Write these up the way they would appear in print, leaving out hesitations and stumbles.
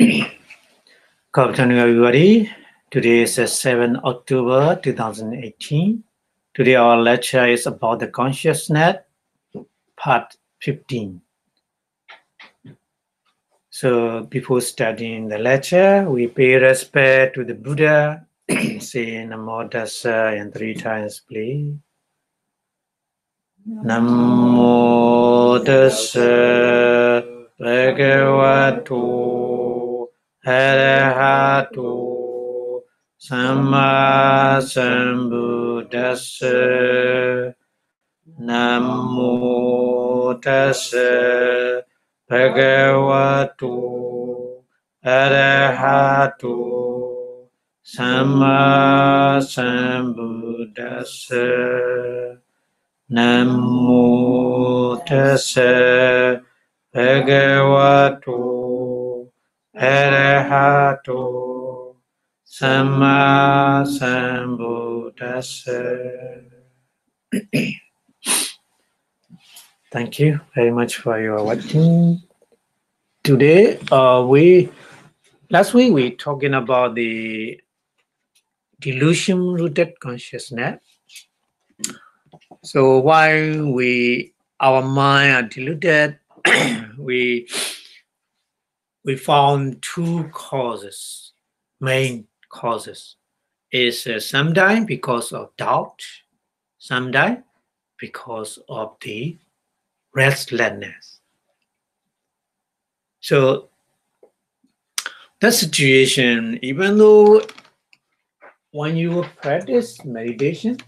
Good afternoon, everybody. Today is 7 October 2018. Today our lecture is about the consciousness, part 15. So before studying the lecture, we pay respect to the Buddha, say Namo Tassa and 3 times, please. Namo Tassa Bhagavato Arahato Samma Sambuddhassa. Namo Tassa Bhagavato Arahato Samma Sambuddhassa. Namo Tassa Bhagavato Arahato Samma Sambuddhassa. Thank you very much for your watching. Today, last week we talking about the delusion-rooted consciousness. So while our mind are deluded, we found two causes, main causes. Is sometimes because of doubt, sometimes because of the restlessness. So that situation, even though when you practice meditation,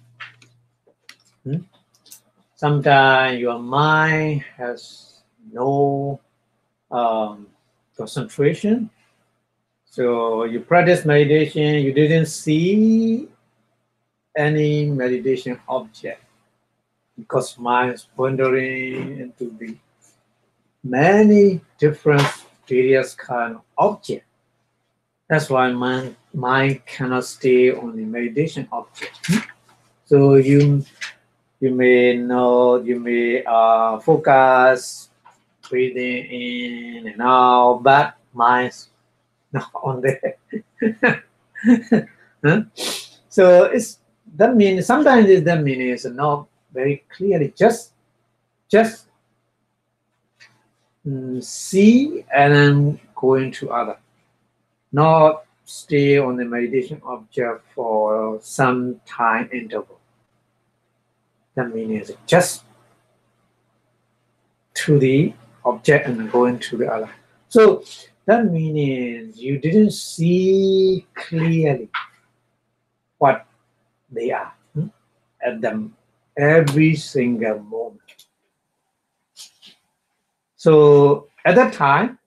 sometimes your mind has no concentration. So you practice meditation, you didn't see any meditation object because mind is wandering into the many different various kind of objects. That's why mind cannot stay on the meditation object. So you may focus breathing in and out, but mind's not on there. So that means sometimes that means not very clearly. Just see and then go into other. Not stay on the meditation object for some time interval. That means just to the object and going to the other. So that means you didn't see clearly what they are at them every single moment. So at that time,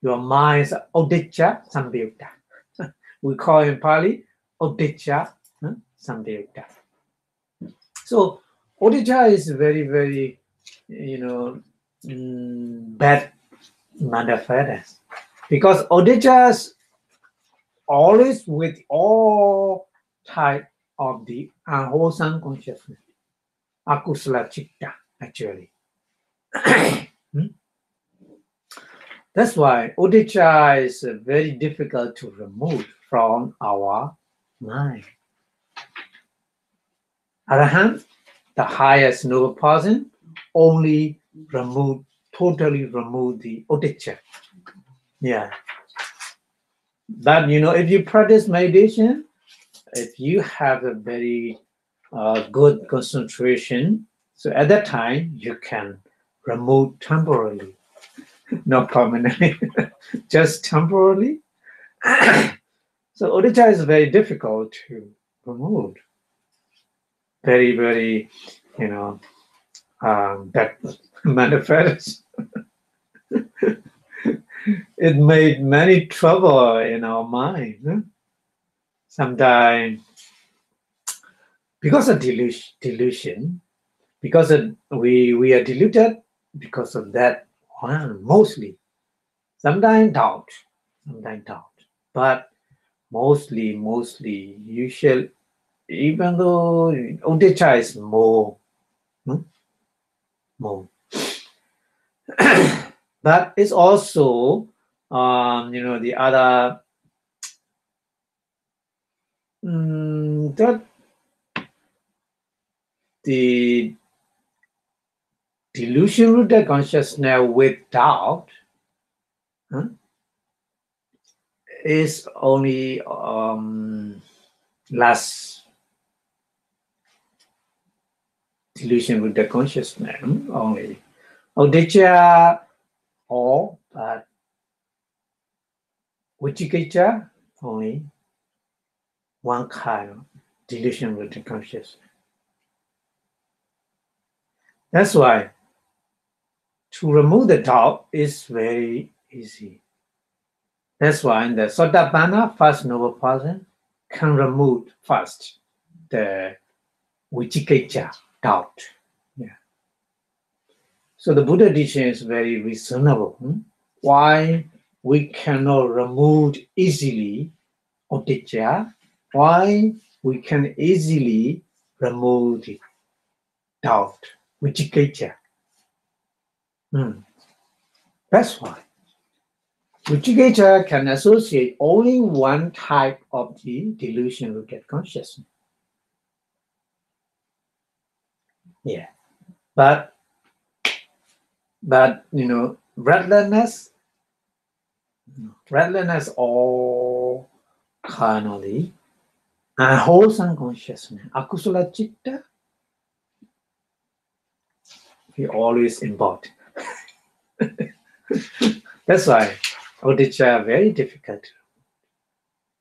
your mind is Uddhacca-sampayutta. We call in Pali Uddhacca-sampayutta. So Uddhacca is very, very, bad manifest, because Uddhacca is always with all type of the unwholesome consciousness, akusala citta, actually. That's why Uddhacca is very difficult to remove from our mind. Arahant, the highest noble person, only totally remove the Uddhacca. Yeah. But if you practice meditation, if you have a very good concentration, so at that time you can remove temporarily, not permanently, just temporarily. So Uddhacca is very difficult to remove. Very, very, that manifests. It made many trouble in our mind. Sometimes, because of delusion, because we are deluded because of that one, mostly. Sometimes doubt, but mostly, you shall, even though Uddhacca is more. But it's also The other that the delusion rooted consciousness with doubt is only last delusion rooted consciousness only. Uddhacca or Uddhacca only one kind of delusion rooted consciousness. That's why to remove the doubt is very easy. That's why in the Sotapanna, first noble person can remove first the Uddhacca, doubt. Yeah. So the Buddha teaching is very reasonable. Why we cannot remove easily Uddhacca? Why we can easily remove the doubt, Uddhacca? That's why. Uddhacca can associate only one type of the delusion rooted consciousness. Yeah. But restlessness all kind of the unwholesome consciousness, akusala citta, we always involved. That's why Uddhacca are very difficult.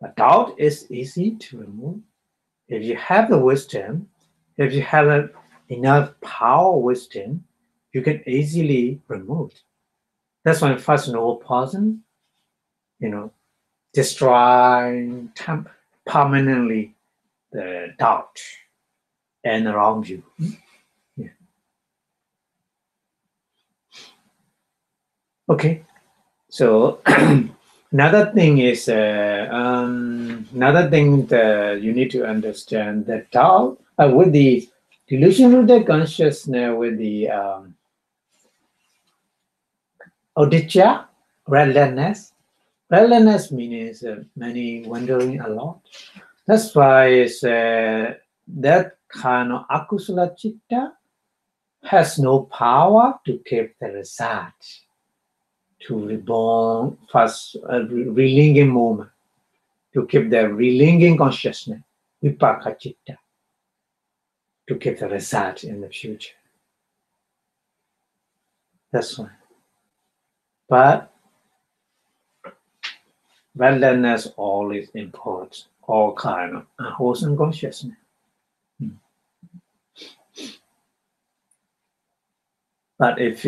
But doubt is easy to remove. If you have the wisdom, if you have enough power wisdom, you can easily remove it. That's why first noble person, destroy permanently the doubt and around you. Yeah. Okay. So another thing is that you need to understand that doubt with the delusion rooted consciousness with the Uddhacca, restlessness. Restlessness means many wandering a lot. That's why it's, that kind of akusala citta has no power to keep the result, to reborn first relinging moment, to keep the relinging consciousness, vipaka citta, to keep the result in the future. That's why. But restlessness always imports all kind of unwholesome consciousness. But if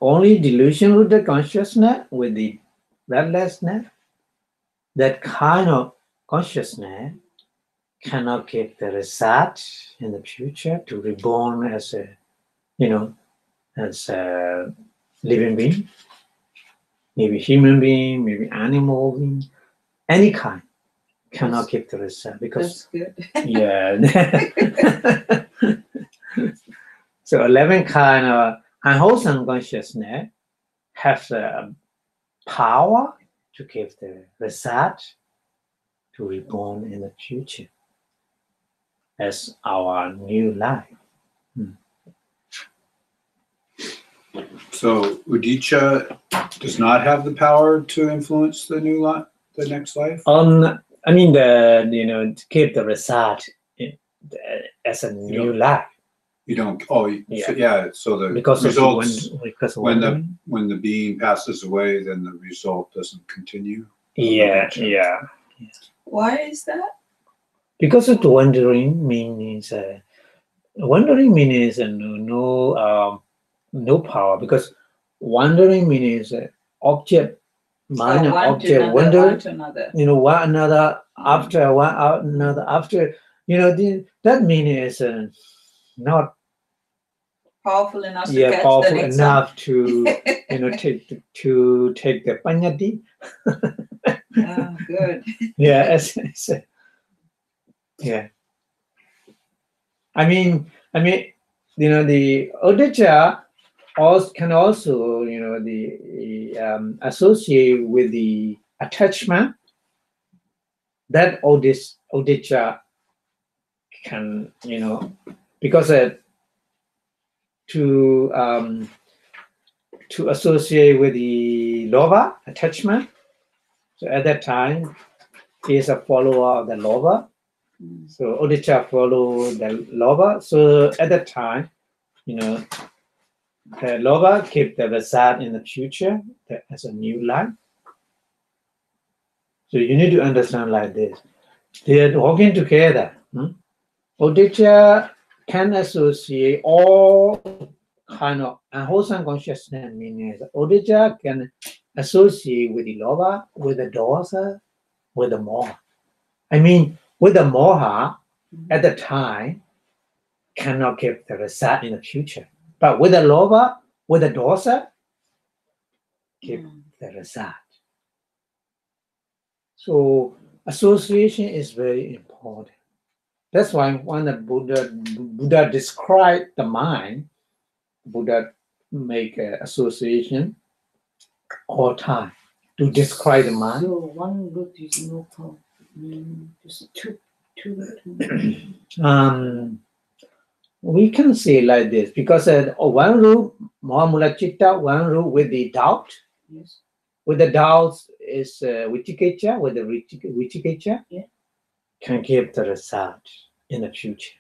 only delusion rooted consciousness with the restlessness, that kind of consciousness cannot keep the result in the future to reborn as a living being, maybe human being, maybe animal being, any kind cannot keep the result because that's good. Yeah. So 11 kind of unwholesome consciousness have the power to give the result to reborn in the future as our new life. So Uddhacca does not have the power to influence the new life, the next life? To keep the result as a new life. You don't. So the Because results when the being passes away, then the result doesn't continue. Yeah. Why is that? Because of wandering means no power. Because wandering means object, minor object wander. One another after one another after. That means not powerful enough to catch powerful the next enough to take the panyati. Oh, good. Yeah, yeah. I mean, the Uddhacca also can also, associate with the attachment that all this uddhacca can, because to associate with the lobha attachment. So at that time, he is a follower of the lobha. So uddhacca follow the lobha. So at that time, the lobha keep the result in the future as a new life. So you need to understand like this. They are working together. Uddhacca can associate all kind of unwholesome consciousness, meaning uddhacca can associate with the lobha, with the dosa, with the moha. I mean, with the moha, at the time, cannot give the result in the future. But with the lobha, with the dosa, give the result. So association is very important. That's why when the Buddha described the mind, Buddha make an association all time to describe the mind. So one root is no problem. Just two. We can say like this because one root, moha citta, one root with the doubt. Yes. With the doubts is vicikiccha, with the vicikiccha can give the result in the future.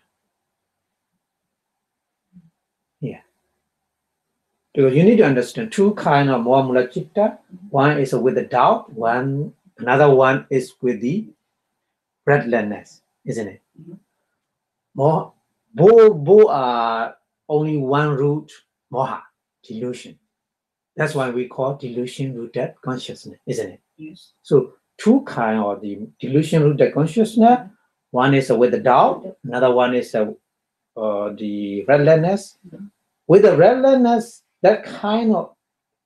Yeah. Because you need to understand two kind of moha citta. One is with the doubt, another one is with the breathlessness, isn't it? Both are only one root, moha, delusion. That's why we call delusion-rooted consciousness, isn't it? Yes. So two kind of the delusion-rooted consciousness. One is with the doubt, another one is the restlessness. With the restlessness, that kind of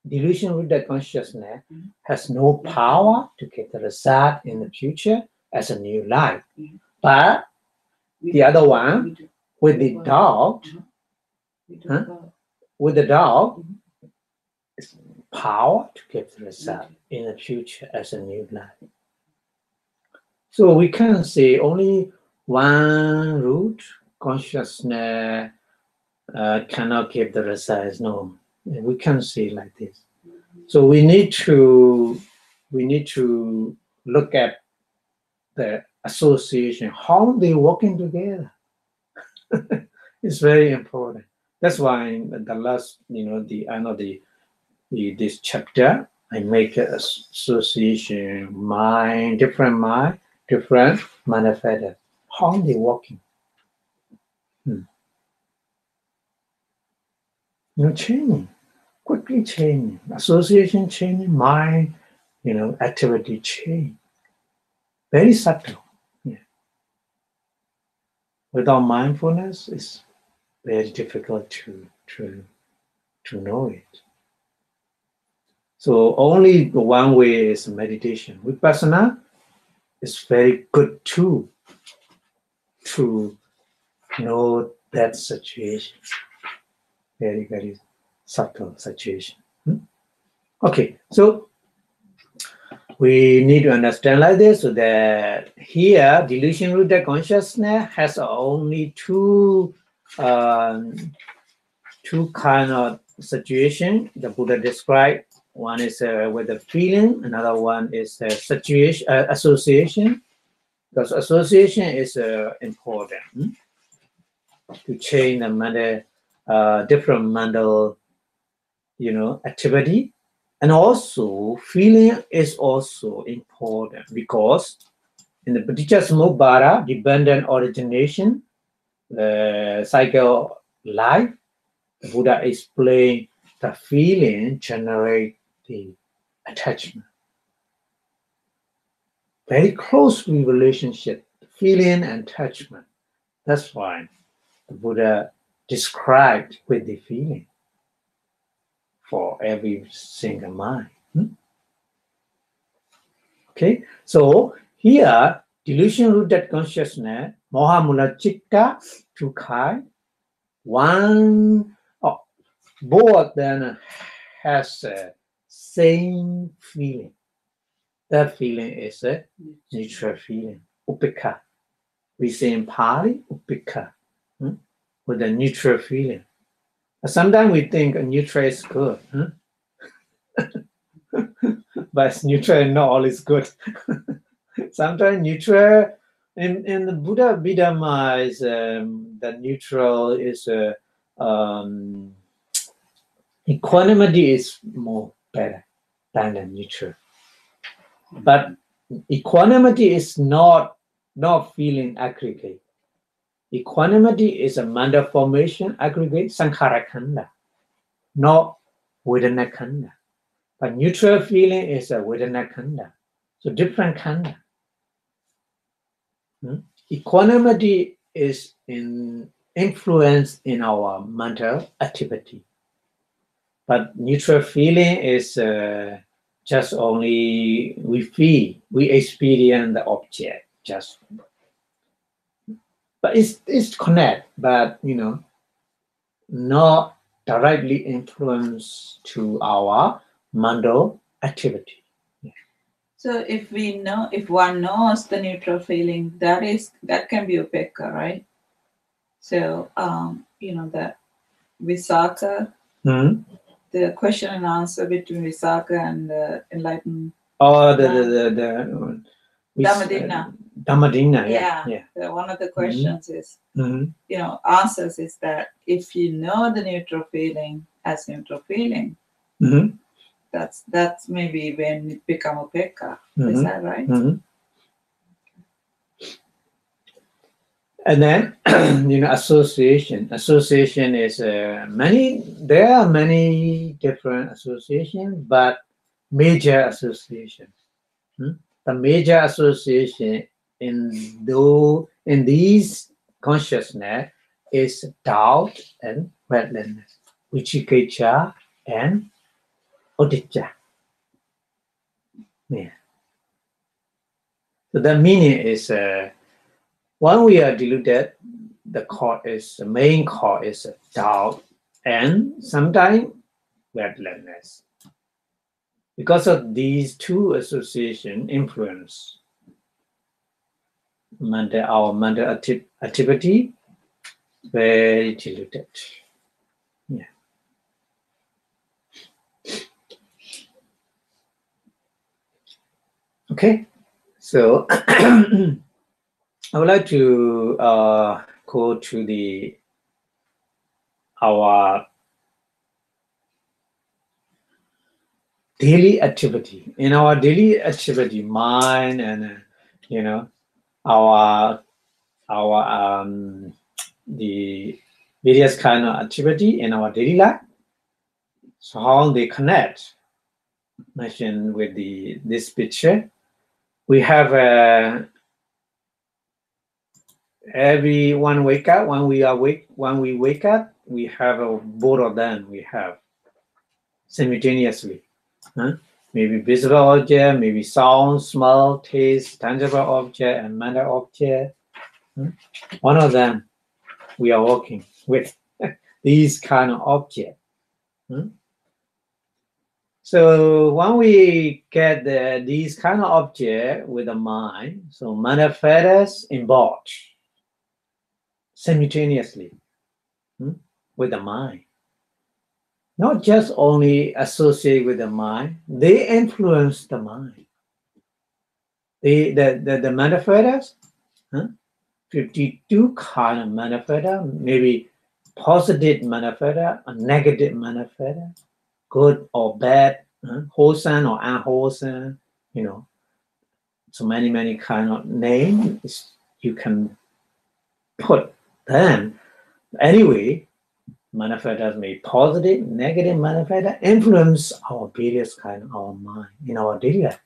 delusion-rooted consciousness has no power to get the result in the future as a new life. But the other one, with the doubt, it's power to get the result in the future as a new life. So we can say only one root consciousness cannot give the result. No, we can say like this. So we need to look at the association, how they working together. It's very important. That's why in the last, the end of this chapter, I make an association different manifested. How they working? Changing, quickly changing. Association changing, mind, activity change. Very subtle. Yeah. Without mindfulness, it's very difficult to know it. So only the one way is meditation. Vipassana is very good too to know that situation. Very, very subtle situation. Okay, so we need to understand like this, so that here delusion-rooted consciousness has only two kind of situation the Buddha described. One is with the feeling, another one is situation, association. Because association is important to change the different mental, activity. And also, feeling is also important because in the Paticca-samuppada, dependent origination, the cycle life, the Buddha explained the feeling generate the attachment. Very closely relationship, feeling and attachment. That's why the Buddha described with the feeling for every single mind. Okay, so here, delusion-rooted consciousness, moha mula citta, two kind. One both then has a same feeling. That feeling is a neutral feeling. Upekkha. We say in Pali, upekkha, with a neutral feeling. Sometimes we think a neutral is good, but neutral not always good. Sometimes neutral in the Buddha Abhidhamma is the neutral is equanimity is more better than the neutral. But equanimity is not feeling aggregate. Equanimity is a manda formation aggregate, sankhara khanda, not vedana khanda. But neutral feeling is a vedana khanda. So different khanda. Equanimity is influence in our mental activity. But neutral feeling is just only we feel, we experience the object just. But it's connect, but not directly influence to our mental activity. So if one knows the neutral feeling, that can be upekkha, right? So that Visakha, the question and answer between Visakha and the enlightened. Oh, the Dhammadinna, yeah. One of the questions is, answers is that if you know the neutral feeling as neutral feeling, that's maybe when it become upekkha. Is that right? And then association. Association is there are many different associations, but major association. The major association in these consciousness is doubt and restlessness, vicikiccha and uddhacca. Yeah. So the meaning is when we are deluded, the main cause is doubt and sometimes restlessness. Because of these two associations influence our mental activity, very diluted. Yeah. Okay, so I would like to go to our daily activity. In our daily activity, mind and our the various kind of activity in our daily life. So how they connect, mentioned with this picture. We have everyone wake up when we wake up, we have both of them. We have simultaneously. Maybe visible object, maybe sound, smell, taste, tangible object, and mental object. One of them we are working with these kind of objects. So when we get these kind of objects with the mind, so manifest involved simultaneously with the mind. Not just only associate with the mind, they influence the mind. The manifestors, 52 kind of manifestor, maybe positive manifestor, a negative manifestor, good or bad, wholesome or unwholesome, so many kind of names you can put them. Anyway, manifestors may positive, negative manifestor influence our various kind of our mind in our daily life.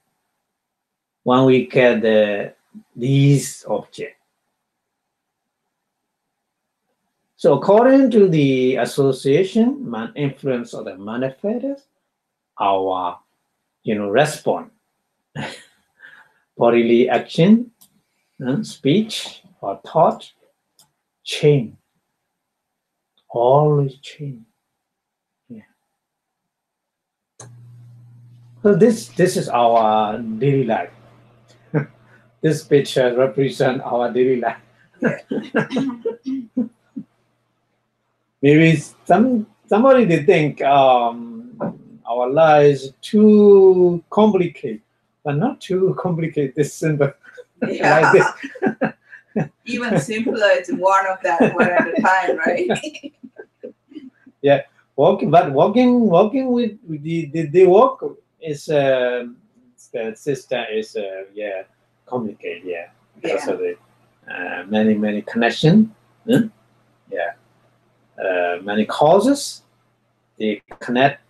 When we get these objects. So according to the association, influence of the manifestors, our response, bodily action, speech or thought, change. Always change. So this is our daily life. This picture represents our daily life. Maybe somebody they think our life is too complicated, but not too complicated. This simple, Yeah. like this. Even simpler, it's one of that one at a time, right? Walking with the walk is the system is complicated, because of the many connection, many causes. They connect,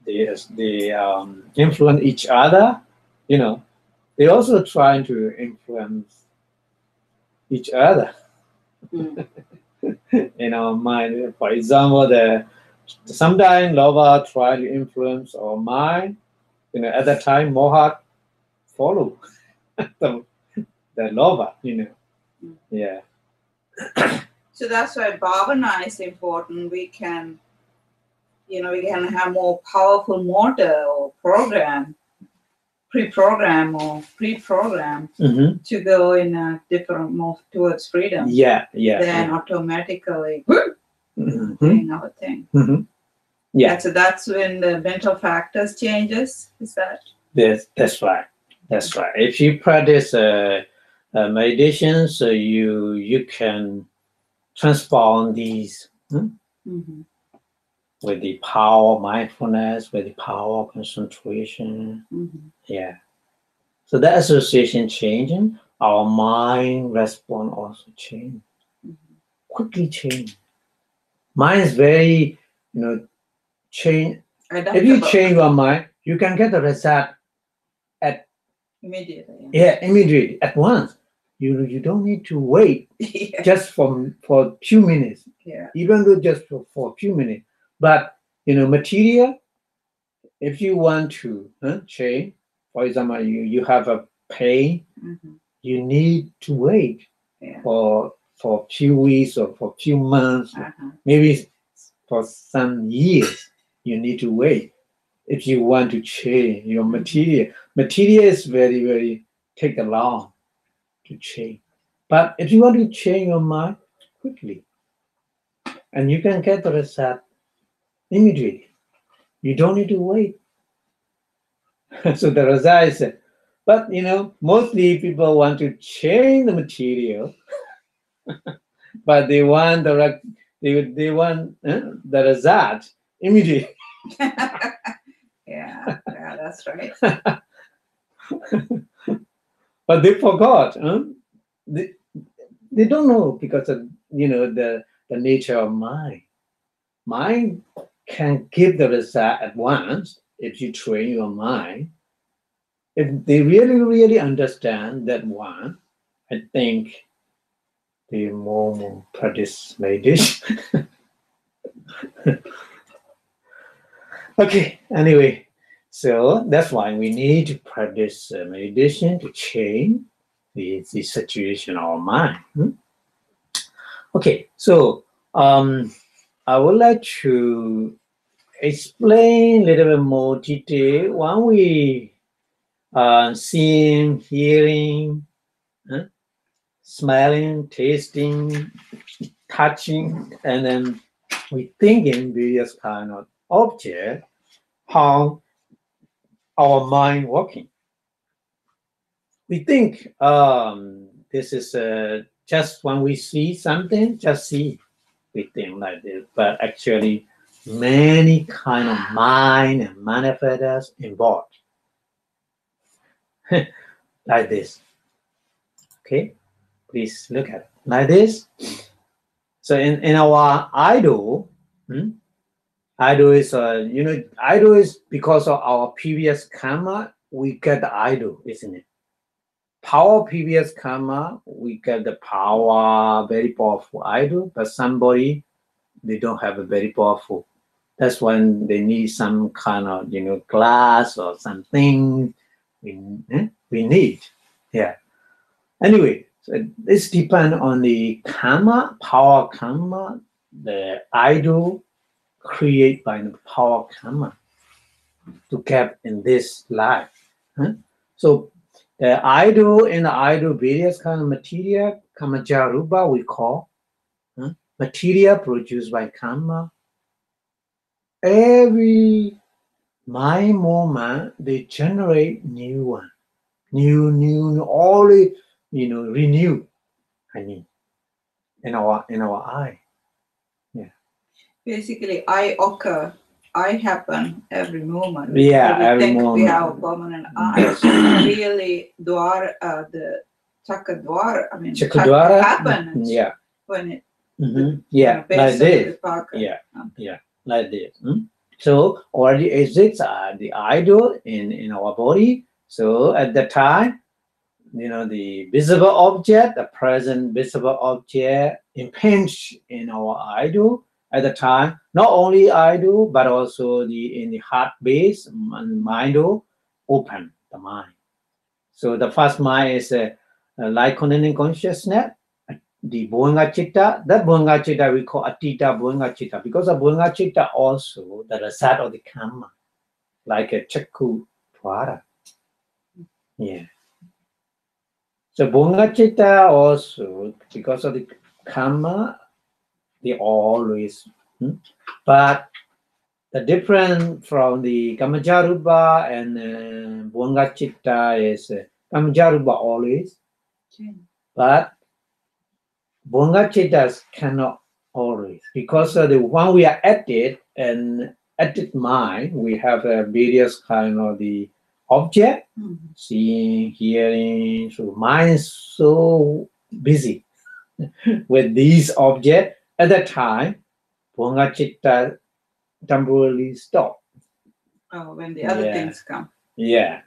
they influence each other. They also trying to influence each other. Mm. In our mind, for example, sometimes lava try to influence our mind. At that time, Mohat follow the lava. Yeah. So that's why bhavana is important. We can have more powerful motor or program, pre-program to go in a different move towards freedom. Then automatically doing our thing. Yeah. So that's when the mental factors changes. Is that? That's right. That's right. If you practice meditation, so you can transform these with the power of mindfulness, with the power of concentration. Yeah. So that association changing, our mind response also change. Quickly change. Mind is very, change. Adaptable. If you change your mind, you can get the result Immediately. Immediately, at once. You don't need to wait just for a few minutes. Even though just for a few minutes. But material, if you want to change, for example, you have a pain, you need to wait for a few weeks or for a few months, maybe for some years. You need to wait if you want to change your material. Material is very, very take a long to change. But if you want to change your mind quickly, and you can get the result immediately, you don't need to wait. So the result is, but mostly people want to change the material, but they want the result immediately. Yeah, that's right. But they forgot. They don't know because of the nature of mind. Mind can give the result at once if you train your mind. If they really understand that one, I think they more practice meditation. Okay, anyway, so that's why we need to practice meditation to change the situation of our mind. Okay, so I would like to explain a little bit more detail when we seeing, hearing, smelling, tasting, touching, and then we thinking various kind of object, how our mind working. We think this is just when we see something, just see. We think like this, but actually many kind of mind and manifestors involved. Like this. Okay, please look at it. Like this. So in our idol, idol is idol is because of our previous karma, we get the idol, isn't it? Power previous karma, we get the power, very powerful idol, but somebody they don't have a very powerful. That's when they need some kind of glass or something we need. Yeah. Anyway, so this depends on the karma, power karma, the idol created by the power karma. to get in this life. Huh? So the idol and the idol various kind of material, kamajaruba we call, material produced by karma. Every mind moment they generate new one, new, always renew. I mean, in our eye. Basically, I occur, I happen every moment. Yeah, So we every think we moment. have a permanent I. Really, dwar, the chakadwar, I mean, Chakadwara, happen yeah. when it, Yeah, based like on this. the Vipaka. Yeah, like this. So already exists the idol in our body. So at the time, the visible object, the present visible object impinge in our idol at the time. Not only idol, but also in the heart base and mind open the mind. So the first mind is like connecting consciousness. The Bhuanga Citta, that Bhuanga Citta we call Atita Bhuanga Citta, because the Bhuanga Citta also the result of the karma, like a Chakku Dwara. Yeah. So Bhuanga Citta also, because of the karma, they always, but the difference from the Kamajaruba and Bhuanga Citta is Kamajaruba always, but Bhuanga Cittas cannot always, because the when we are at it and at it mind, we have various kind of the object, seeing, hearing. So mind is so busy with these objects at that time. Bhuanga Citta temporarily stop. Oh, when the other things come. Yeah.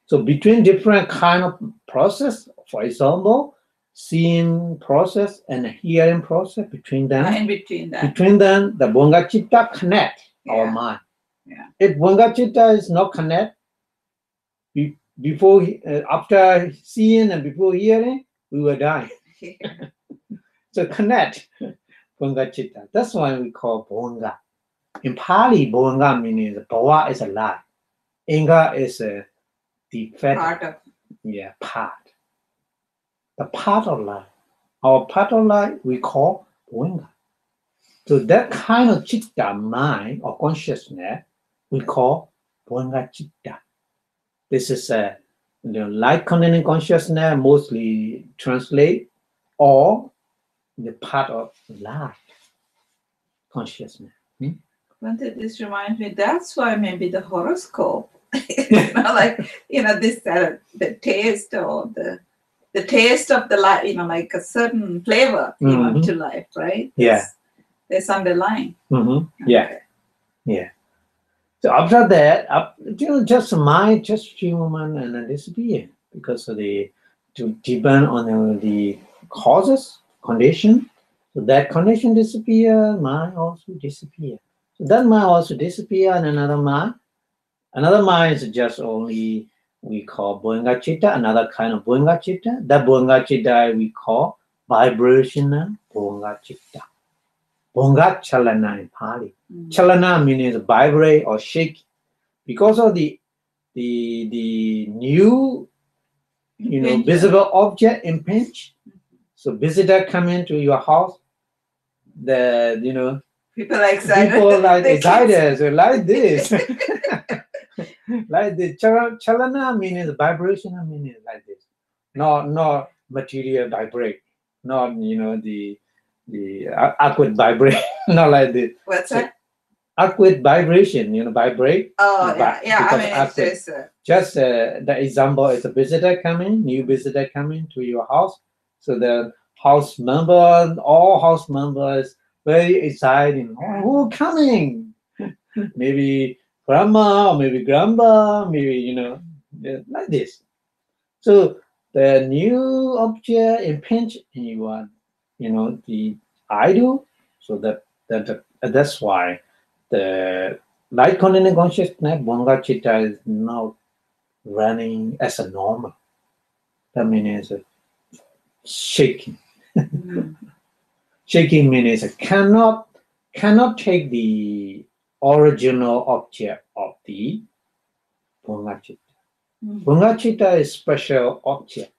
So between different kind of process, for example, seeing process and hearing process, between them, In between that. the Bhuanga Citta connect our mind. Yeah. If Bhuanga Citta is not connect, before after seeing and before hearing, we will die. So connect Bhuanga Citta. That's why we call Bhuanga. In Pali, Bhuanga means Bhava is a lie. Inga is the Part of. part. The part of life. Our part of life we call Bhuanga. So that kind of Citta, mind or consciousness, we call Bhuanga Citta. This is light content consciousness, mostly translate, or the part of light consciousness. This reminds me, that's why maybe the horoscope, this the taste or the taste of the life, like a certain flavor to life, right? There's underlying. Yeah. So after that, just mind, just human, and then disappear because of to depend on the causes, condition. So that condition disappear, mind also disappear. So that mind also disappear, and another mind is just only we call Bhuanga Citta, another kind of Bhuanga Citta. That Bhuanga Citta we call vibrational Bhuanga Citta. Bhuanga Chalana in Pali. Chalana means vibrate or shake. Because of the new visible object impinge. So visitor come into your house, people are excited. People like excited, so like this. Like the chalana means vibrational meaning like this. Not material vibrate. Not the awkward vibrate. Not like this. What's that? Awkward vibration, vibrate. Oh, yeah. I mean, it's just the example is a visitor coming, new visitor coming to your house. So the all house members, very exciting. Oh, who coming? Maybe grandma, or maybe grandpa, maybe, like this. So the new object impinge in your, the idol. So that's why the light content consciousness, Bhuanga Citta, is not running as a normal. That means shaking. Shaking means cannot take the original object of the Bhunga-citta. Mm. Bhunga-citta is special object.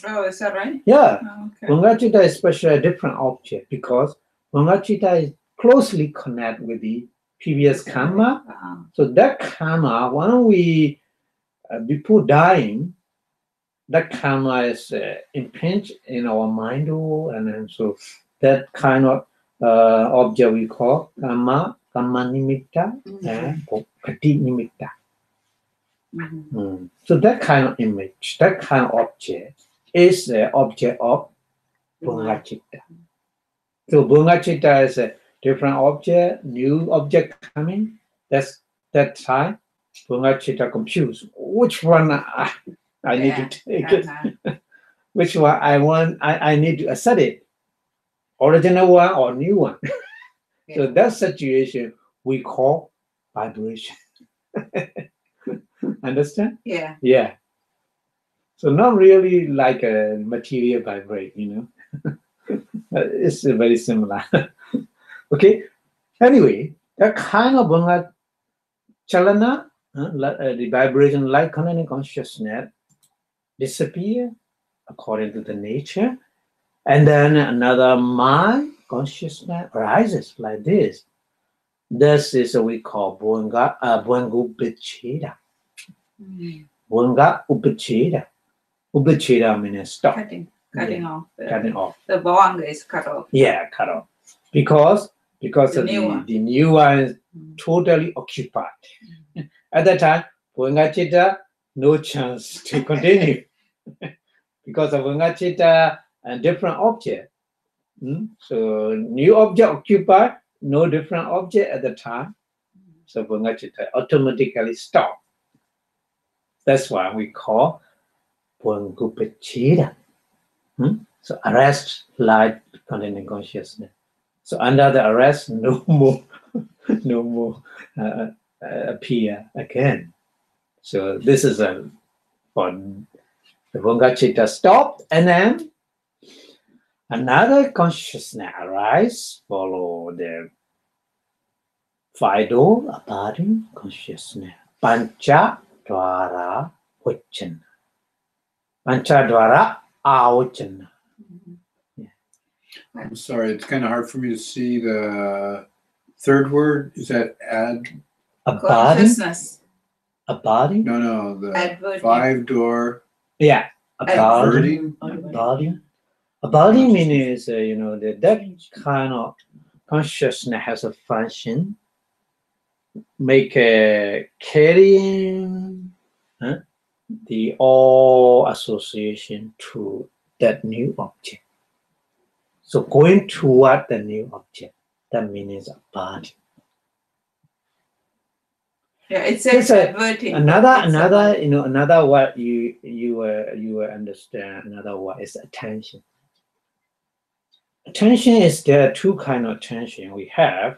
Oh, is that right? Yeah, Oh, okay. Bhunga-citta is special, a different object because Bhunga-citta is closely connected with the previous karma. Ah. So that karma, when we, before dying, that karma is impinged in our mind, and then so that kind of object we call karma nimitta, and kati nimitta. So that kind of image, that kind of object is the object of Bhunga-citta. So Bhunga-citta is a different object, new object coming. That's that time Bhunga-citta confused. Which one I need to take it? Which one I want? I need to accept it. Original one or new one. So that situation we call vibration. Understand? Yeah. Yeah. So not really like a material vibrate, It's very similar. Okay. Anyway, that kind of Bhunga chalana, the vibration like consciousness, disappear according to the nature, and then another mind consciousness arises like this. This is what we call Bhunga Uddhacca-sampayutta. Bhunga Uddhacca-sampayutta. Uddhacca means stop. Cutting off. Cutting off. The bhanga is cut off. Yeah, cut off. Because The of new one. the new one is totally occupied. At that time, Bhunga-citta, no chance to continue. Because of Bhunga-citta, a different object. So new object occupied, no different object at the time. So Bhunga-citta automatically stop. That's why we call Bhunga-citta. So arrest light containing consciousness. So under the arrest, no more appear again. So this is for the Bhunga-citta stopped, and then another consciousness arise, follow the five-door abiding consciousness. Pancha-dwara vachana. Pancha-dwara avachana. I'm sorry, it's kind of hard for me to see the third word. Is that Abiding? Consciousness. Abiding? No, the Adverting. 5-door Yeah. averting. Abiding means, that kind of consciousness has a function, make a carrying the all association to that new object. So going toward the new object, that means abiding. Yeah, it says adverting. Another word you will understand. Another word is attention. Attention is there are two kind of attention we have.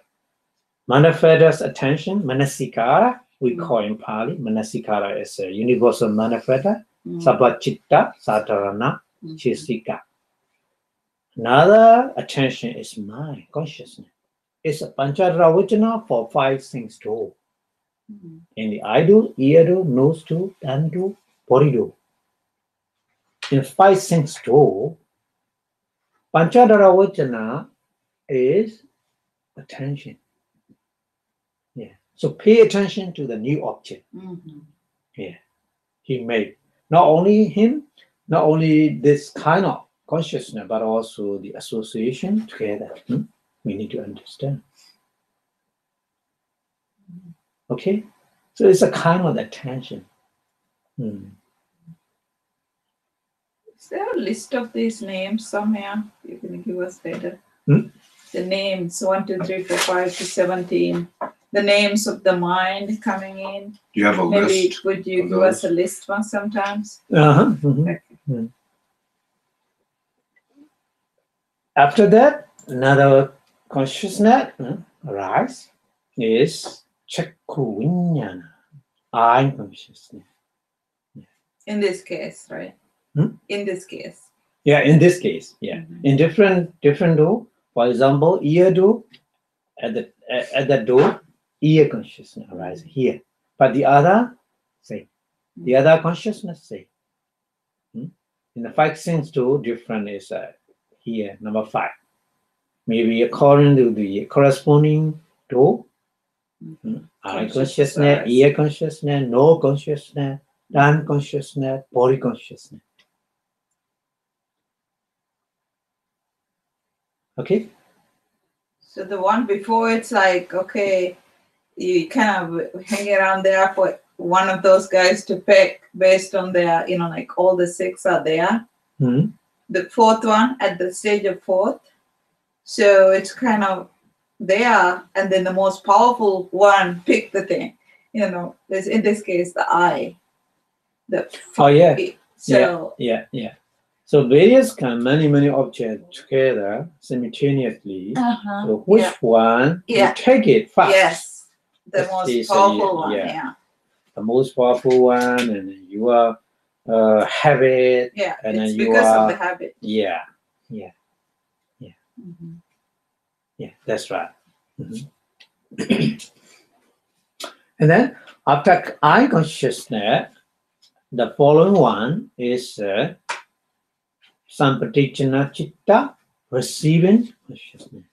Manifest attention, manasikara, we call in Pali. Manasikara is a universal manifest. Sabha citta, sadharana, chisika. Another attention is mind, consciousness. It's a panchadravachana for 5 things too. In the eye do, ear do, nose do, tongue do, body do. In 5 things too, panchadravachana is attention. Yeah. So pay attention to the new object. Yeah. He made. Not only this kind of consciousness, but also the association together. We need to understand. Okay? So it's a kind of attention. Is there a list of these names somewhere you can give us later? The names 1, 2, 3, 4, 5 to 17. The names of the mind coming in. Do you have a Maybe list? would you of give those? us a list one sometimes? Okay. After that, another consciousness arise is chakku viññāna, eye consciousness. In this case, right? In this case. Yeah, in this case, yeah. In different door. For example, ear door at the door, ear consciousness arises here. But the other, same. The other consciousness, same. In the 5 sense too, different is here, number 5. Maybe according to the corresponding to eye consciousness, ear consciousness, no consciousness, non consciousness, body consciousness. Okay? So the one before, it's like, okay, you kind of hang around there for one of those guys to pick based on their, like all the 6 are there. The 4th one at the stage of 4th. So it's kind of there, and then the most powerful one pick the thing. There's in this case the eye. So yeah. So various many objects together simultaneously. So which one you take it first? Yes, the most powerful one. Yeah, the most powerful one, and then you are habit. Yeah, and it's then you because are of the habit. Yeah, that's right. And then after eye consciousness, the following one is Sampradicana Citta, receiving consciousness.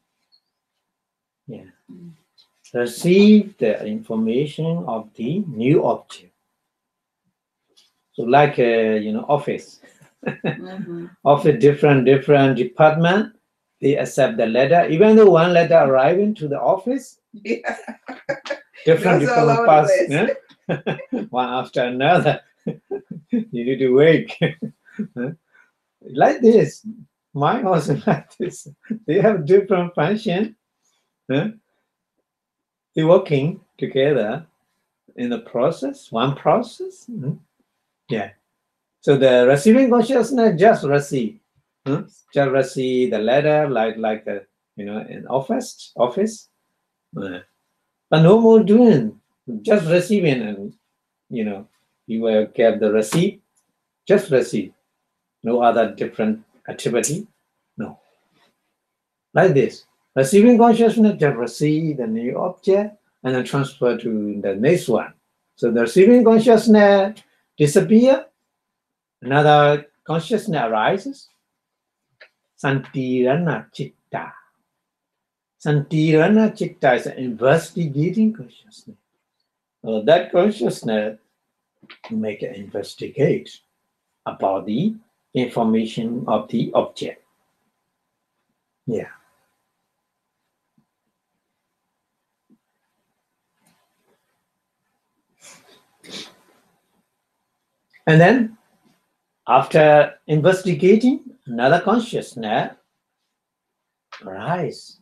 Receive the information of the new object. So like office. Office, different department, they accept the letter. Even though one letter arriving to the office, different parts, one after another. You need to wait. Like this. Mine also like this. They have different function. They're working together in the process, one process. Yeah. So the receiving consciousness just receive. Just receive the letter like in office. But no more doing. Just receiving, and you will get the receipt. Just receive. No other different activity. No. Like this. Receiving consciousness just receive the new object and then transfer to the next one. So the receiving consciousness disappear. Another consciousness arises. Santirana Citta. Santirana Citta is an investigating consciousness. So that consciousness make an investigate about the information of the object. Yeah. And then after investigating, another consciousness arises.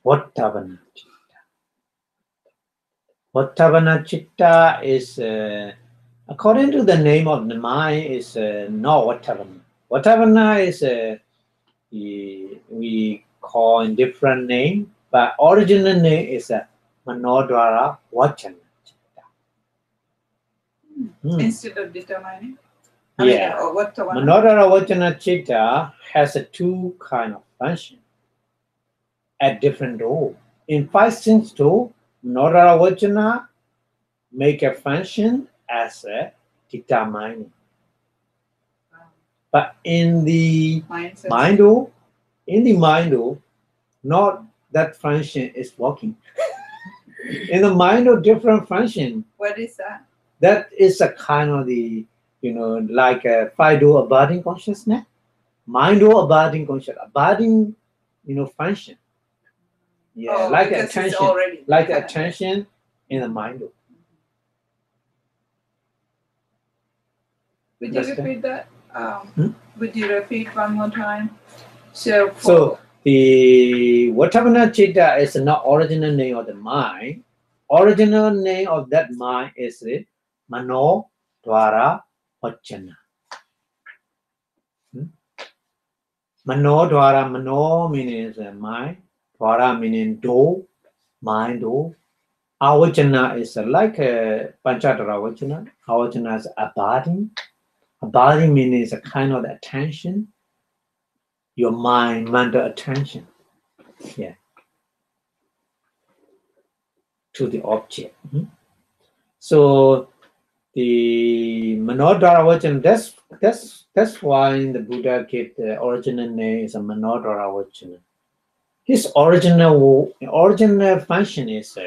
Uddhacca-sampayutta. Uddhacca-sampayutta is, according to the name of the mind, is not Uddhacca. Uddhacca is we call in different name, but original name is Manodwara Vachana. Instead of determining. Manodwara Vachana Citta has 2 kind of function at different role. In 5 sense too, Manodwara Vachana make a function as a determining. But in the mind, not that function is working. In the mind, different function. What is that? That is a kind of the, like a Fido abiding consciousness, mind abiding consciousness, abiding, function. Yeah, like attention, attention in the mind. Would you repeat that? Would you repeat one more time? So the Uddhacca Citta is not original name of the mind. Original name of that mind is Manodwara Vachana. Manodwara, Mano meaning mind, Dwara meaning door, mind door. Avachana is like a Panchadara Vachana. Avachana is abiding. Abiding means a kind of attention. Your mind, mental attention. Yeah. to the object. So the Manodhara Vachana, that's why the Buddha gave the original name is a Manodhara Vachana. His original function is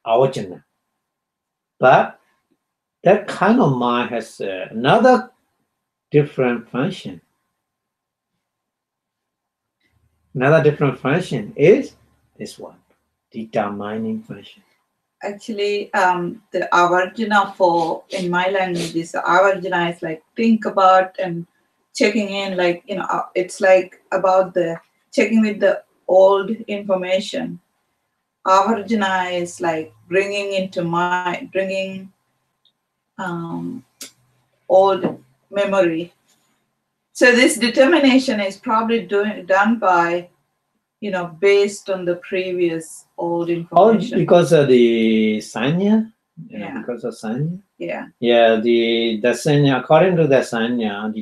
Avachana. But that kind of mind has another different function. Another different function is this one, determining function. Actually, the avarjana in my language is avarjana is like think about and checking in, like, it's like about the checking with the old information. Avarjana is like bringing old memory. So this determination is probably done by, based on the previous old information. Because of the sanya, Yeah. because of sanya. Yeah. Yeah, the sanya, according to the sanya,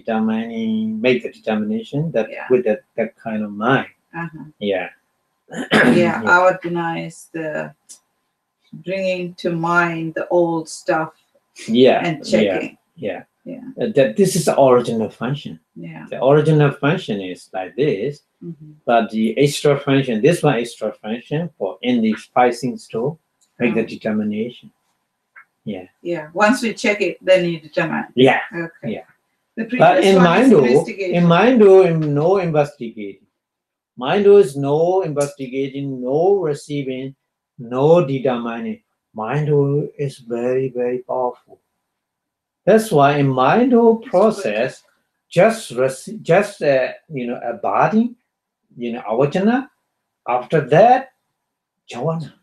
make the determination that with that kind of mind. Uh-huh. Yeah. Yeah, avarjana is the bringing to mind the old stuff. Yeah. And checking. Yeah. Yeah. That this is the original function. Yeah. The original function is like this, but the extra function, this one extra function for in the spicing store, make the determination. Yeah. Yeah. Once we check it, then you determine. Yeah. Okay. Yeah. The previous in one is Mindu, investigation. no investigating. Mindu is no investigating, no receiving, no determining. Mindu is very, very powerful. That's why in Mindu process, just abiding, avajana. After that, jhana.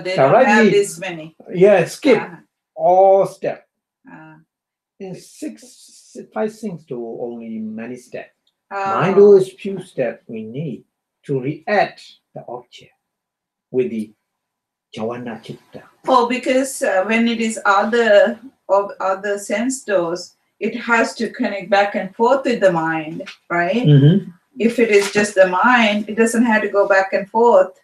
They don't have this many. Yeah, skip all steps. In 5 things to only many steps. Mindu is few steps we need to react the object with the jhana citta. Oh, because when it is other sense doors, it has to connect back and forth with the mind, right? If it is just the mind, it doesn't have to go back and forth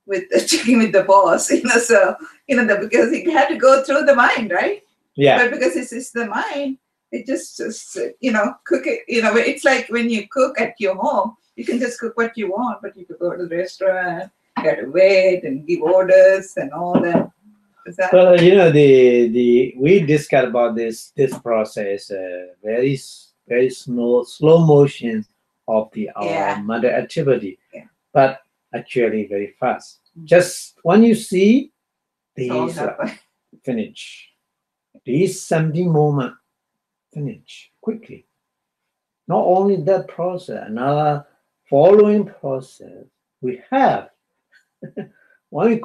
with checking with the boss, so because it had to go through the mind, right? Yeah. But because it's the mind, it just cook it. It's like when you cook at your home, you can just cook what you want, but you could go to the restaurant, you got to wait and give orders and all that. Well, we discussed about this process, very slow motion of our mother activity, but actually very fast. Just when you see these finish, these 70 moments finish quickly. Not only that process, another following process we have. When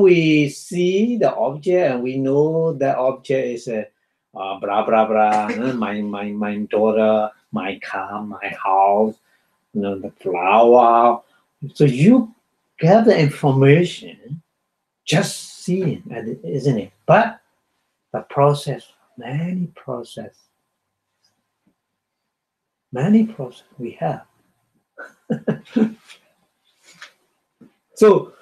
we see the object and we know that object is a blah blah blah, my daughter, my car, my house, the flower. So you get the information just seeing, isn't it? But the process, many process we have. So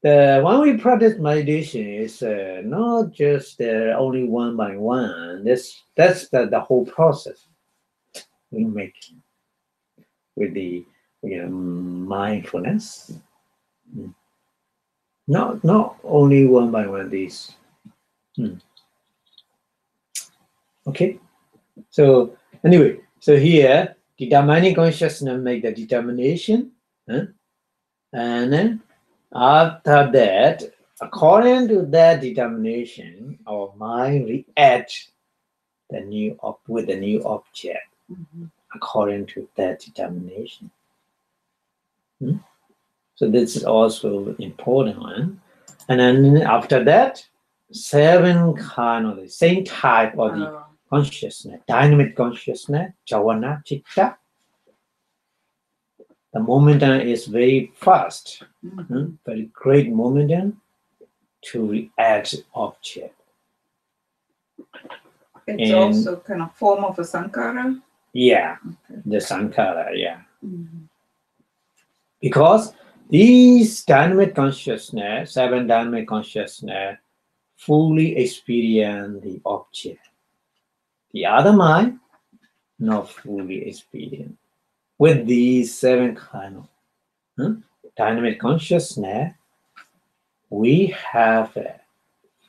when we practice meditation, is not just only one by one. That's the whole process we make with the mindfulness. Not only one by one. These. Okay. So anyway, here determining consciousness make the determination, and then after that, according to that determination, our mind reacts with the new object according to that determination. So this is also important one. And then after that, 7 kind of the same type of the consciousness, dynamic consciousness, jhana, citta. The momentum is very fast, very great momentum to react object. It's also kind of form of a sankhara? Yeah, the sankhara, yeah. Because These dynamic consciousness, 7 dynamic consciousness, fully experience the object. The other mind, not fully experience. With these 7 kind of dynamic consciousness, we have a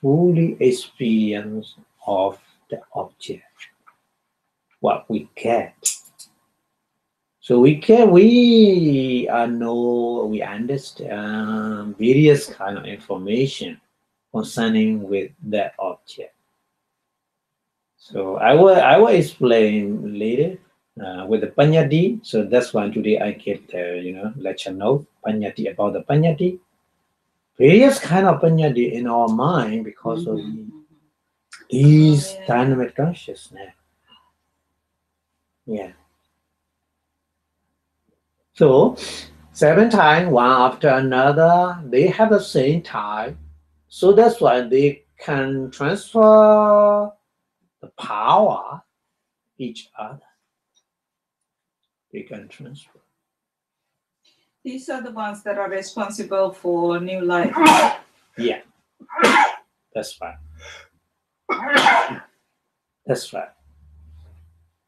fully experience of the object, what we get. So we understand various kind of information concerning with that object. So I will explain later with the panyati. So that's why today I get lecture note panyati about the panyati. Various kind of panyati in our mind because of these dynamic consciousness. Yeah. So 7 times, one after another, they have the same type. So that's why they can transfer the power each other. They can transfer. These are the ones that are responsible for new life. Yeah, that's right. That's right.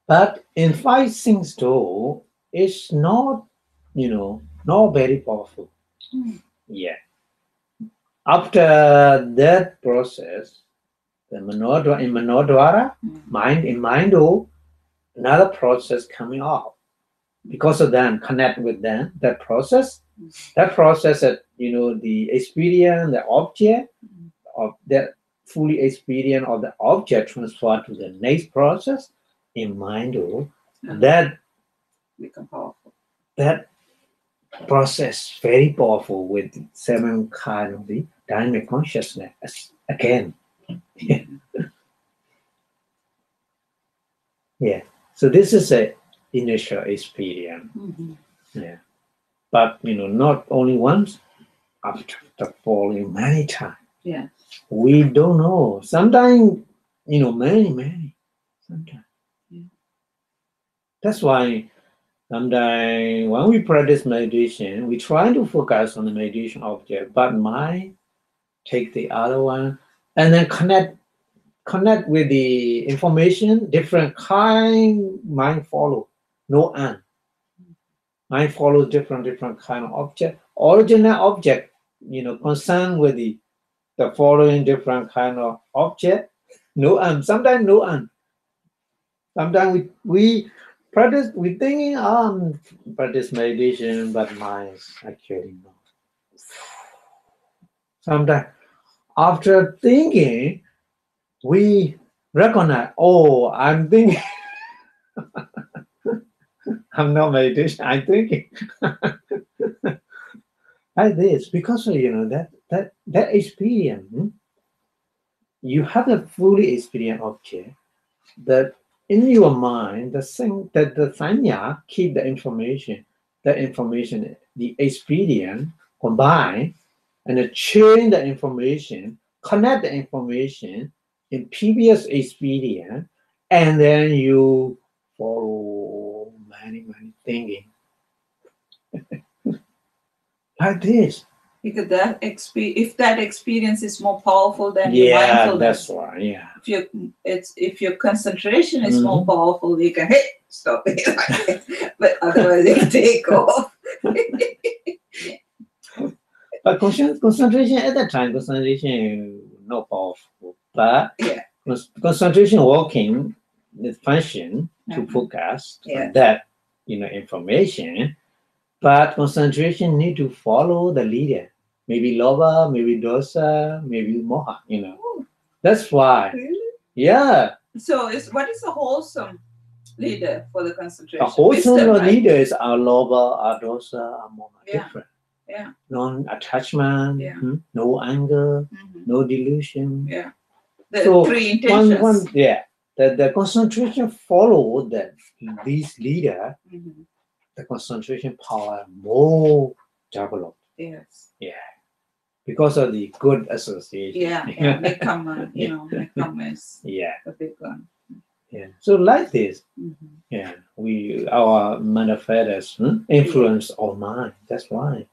But in 5 things though, it's not, not very powerful. Yeah. After that process, the Manodwara, mind, another process coming out. Because of them, connect with them, that process that, the experience, the object of that fully experience of the object transferred to the next process in mind, that become powerful. That process very powerful with 7 kind of the dynamic consciousness again. Yeah. So this is a initial experience. Yeah. But not only once, after the following many times. Yeah. We don't know. Sometimes, many. Sometimes. Yeah. That's why sometimes when we practice meditation, we try to focus on the meditation object, but mind take the other one and then connect with the information, different kind, mind follow, no end. Mind follows different kind of object. Original object, concerned with the following different kind of object, no end. Sometimes no end. Sometimes we practice, we thinking practice meditation, but mind is actually not. Sometimes after thinking, we recognize, oh, I'm thinking. I'm not meditation, I'm thinking. Like this, because that experience, you have a fully experienced object that in your mind, the thing that the sanya keep the information, the experience combine and change the information, connect the information in previous experience, and then you follow many thinking. Like this. Because if that experience is more powerful than your mindfulness. That's right. Yeah. If your concentration is more powerful, you can stop it. But otherwise, it take off. But concentration at that time, concentration not powerful. But concentration working the function to focus on that information. But concentration need to follow the leader. Maybe lobha, maybe dosa, maybe moha, That's why. Really? Yeah. So what is a wholesome leader for the concentration? A wholesome leader is our lobha, our dosa, our moha. Different. Yeah. Non-attachment, no anger, no delusion. Yeah. The 3 intentions. The concentration follow these leader. The concentration power more developed. Yes. Yeah. Because of the good association. Yeah. Nikama, Nikama is the big one. Yeah. So like this. Yeah. our manifestors influence our mind. That's why.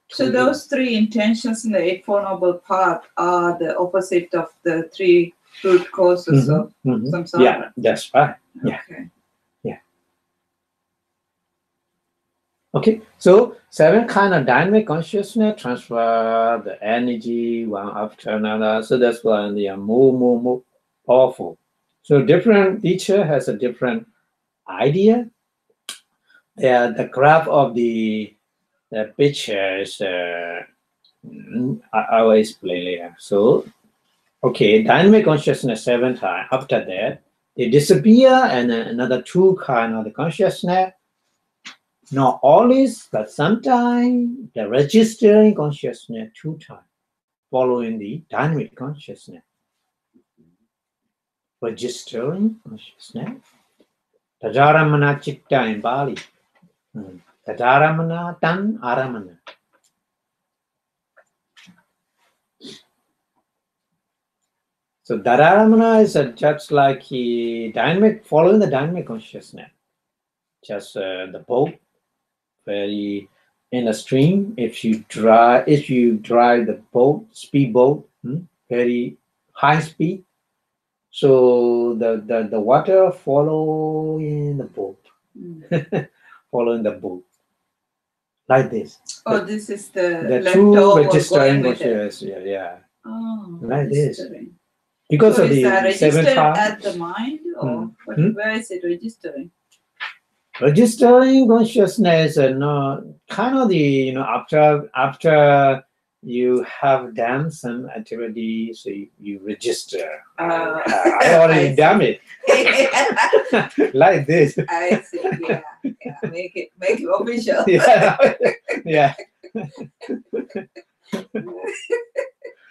So those three intentions in the Eightfold Noble Path are the opposite of the three root causes of samsara. Yeah, that's right. Yeah. Okay. Okay, so 7 kind of dynamic consciousness transfer the energy one after another. So that's why they are more powerful. So different teacher has a different idea. The graph of the picture is I will explain later. So okay, dynamic consciousness 7 times. After that, they disappear, and then another 2 kind of the consciousness. Not always, but sometimes the registering consciousness 2 times, following the dynamic consciousness. Registering consciousness. Tajaramana Citta in Bali. Tajaramana Tan Aramana. So Dadaramana is just like dynamic, following the dynamic consciousness. Just the boat, very in a stream. If you drive the boat, speedboat, very high speed, so the water follow in the boat, following the boat, like this. Oh, this is the 2 registering consciousness. Yeah. Oh, like this. registering. Because so of is that the 7 registered times. at the mind, or where is it registering? Registering consciousness and kind of the after you have done some activity, so you register. I already done it. Like this. I see. Yeah. Make it official. Yeah.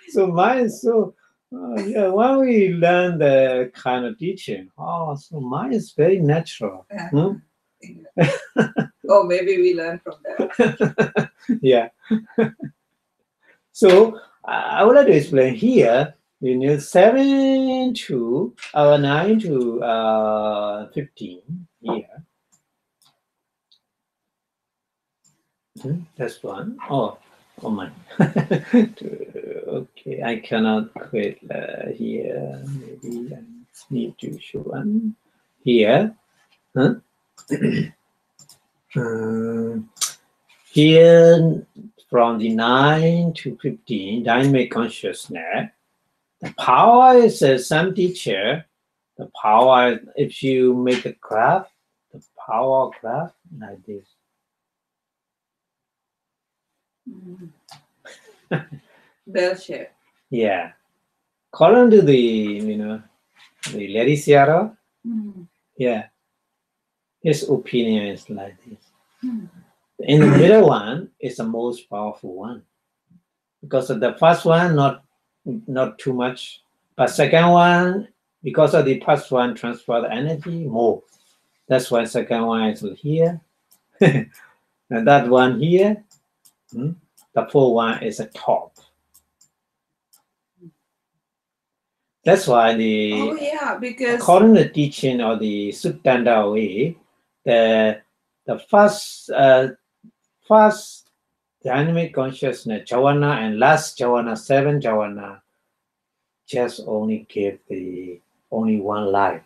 So mine is so. When we learn the kind of teaching, so mine is very natural. Oh, maybe we learn from that. Yeah. So I would like to explain here. 7 to 9 to 15 here. That's one. Oh my. Okay, I cannot create here. Maybe I need to show one here. Here from the 9 to 15, dynamic consciousness. The power is some teacher. The power, if you make a graph, the power graph like this. Bell shape. Yeah. According to the Lady Seattle, yeah, his opinion is like this. In the middle one is the most powerful one, because of the first one not too much, but second one, because of the first one transfer the energy more. That's why second one is here, and that one here. The fourth one is a top. That's why because according to the teaching of the Suttanda way, the first dynamic consciousness jhana and last jhana, 7 jhana, just only give only one life.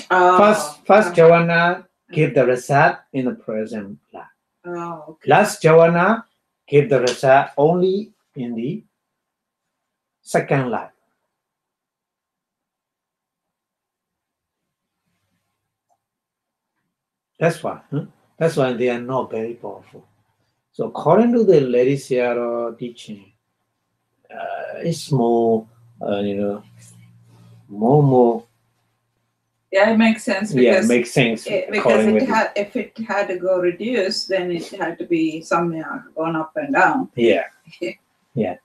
First jhana give the result in the present life. Last jhana give the result only in the second life. That's why. That's why they are not very powerful. So according to the Lady Seattle teaching, it's more, more. Yeah, it makes sense. Because it makes sense. If it had to go reduced, then it had to be somewhere gone up and down. Yeah. Yeah.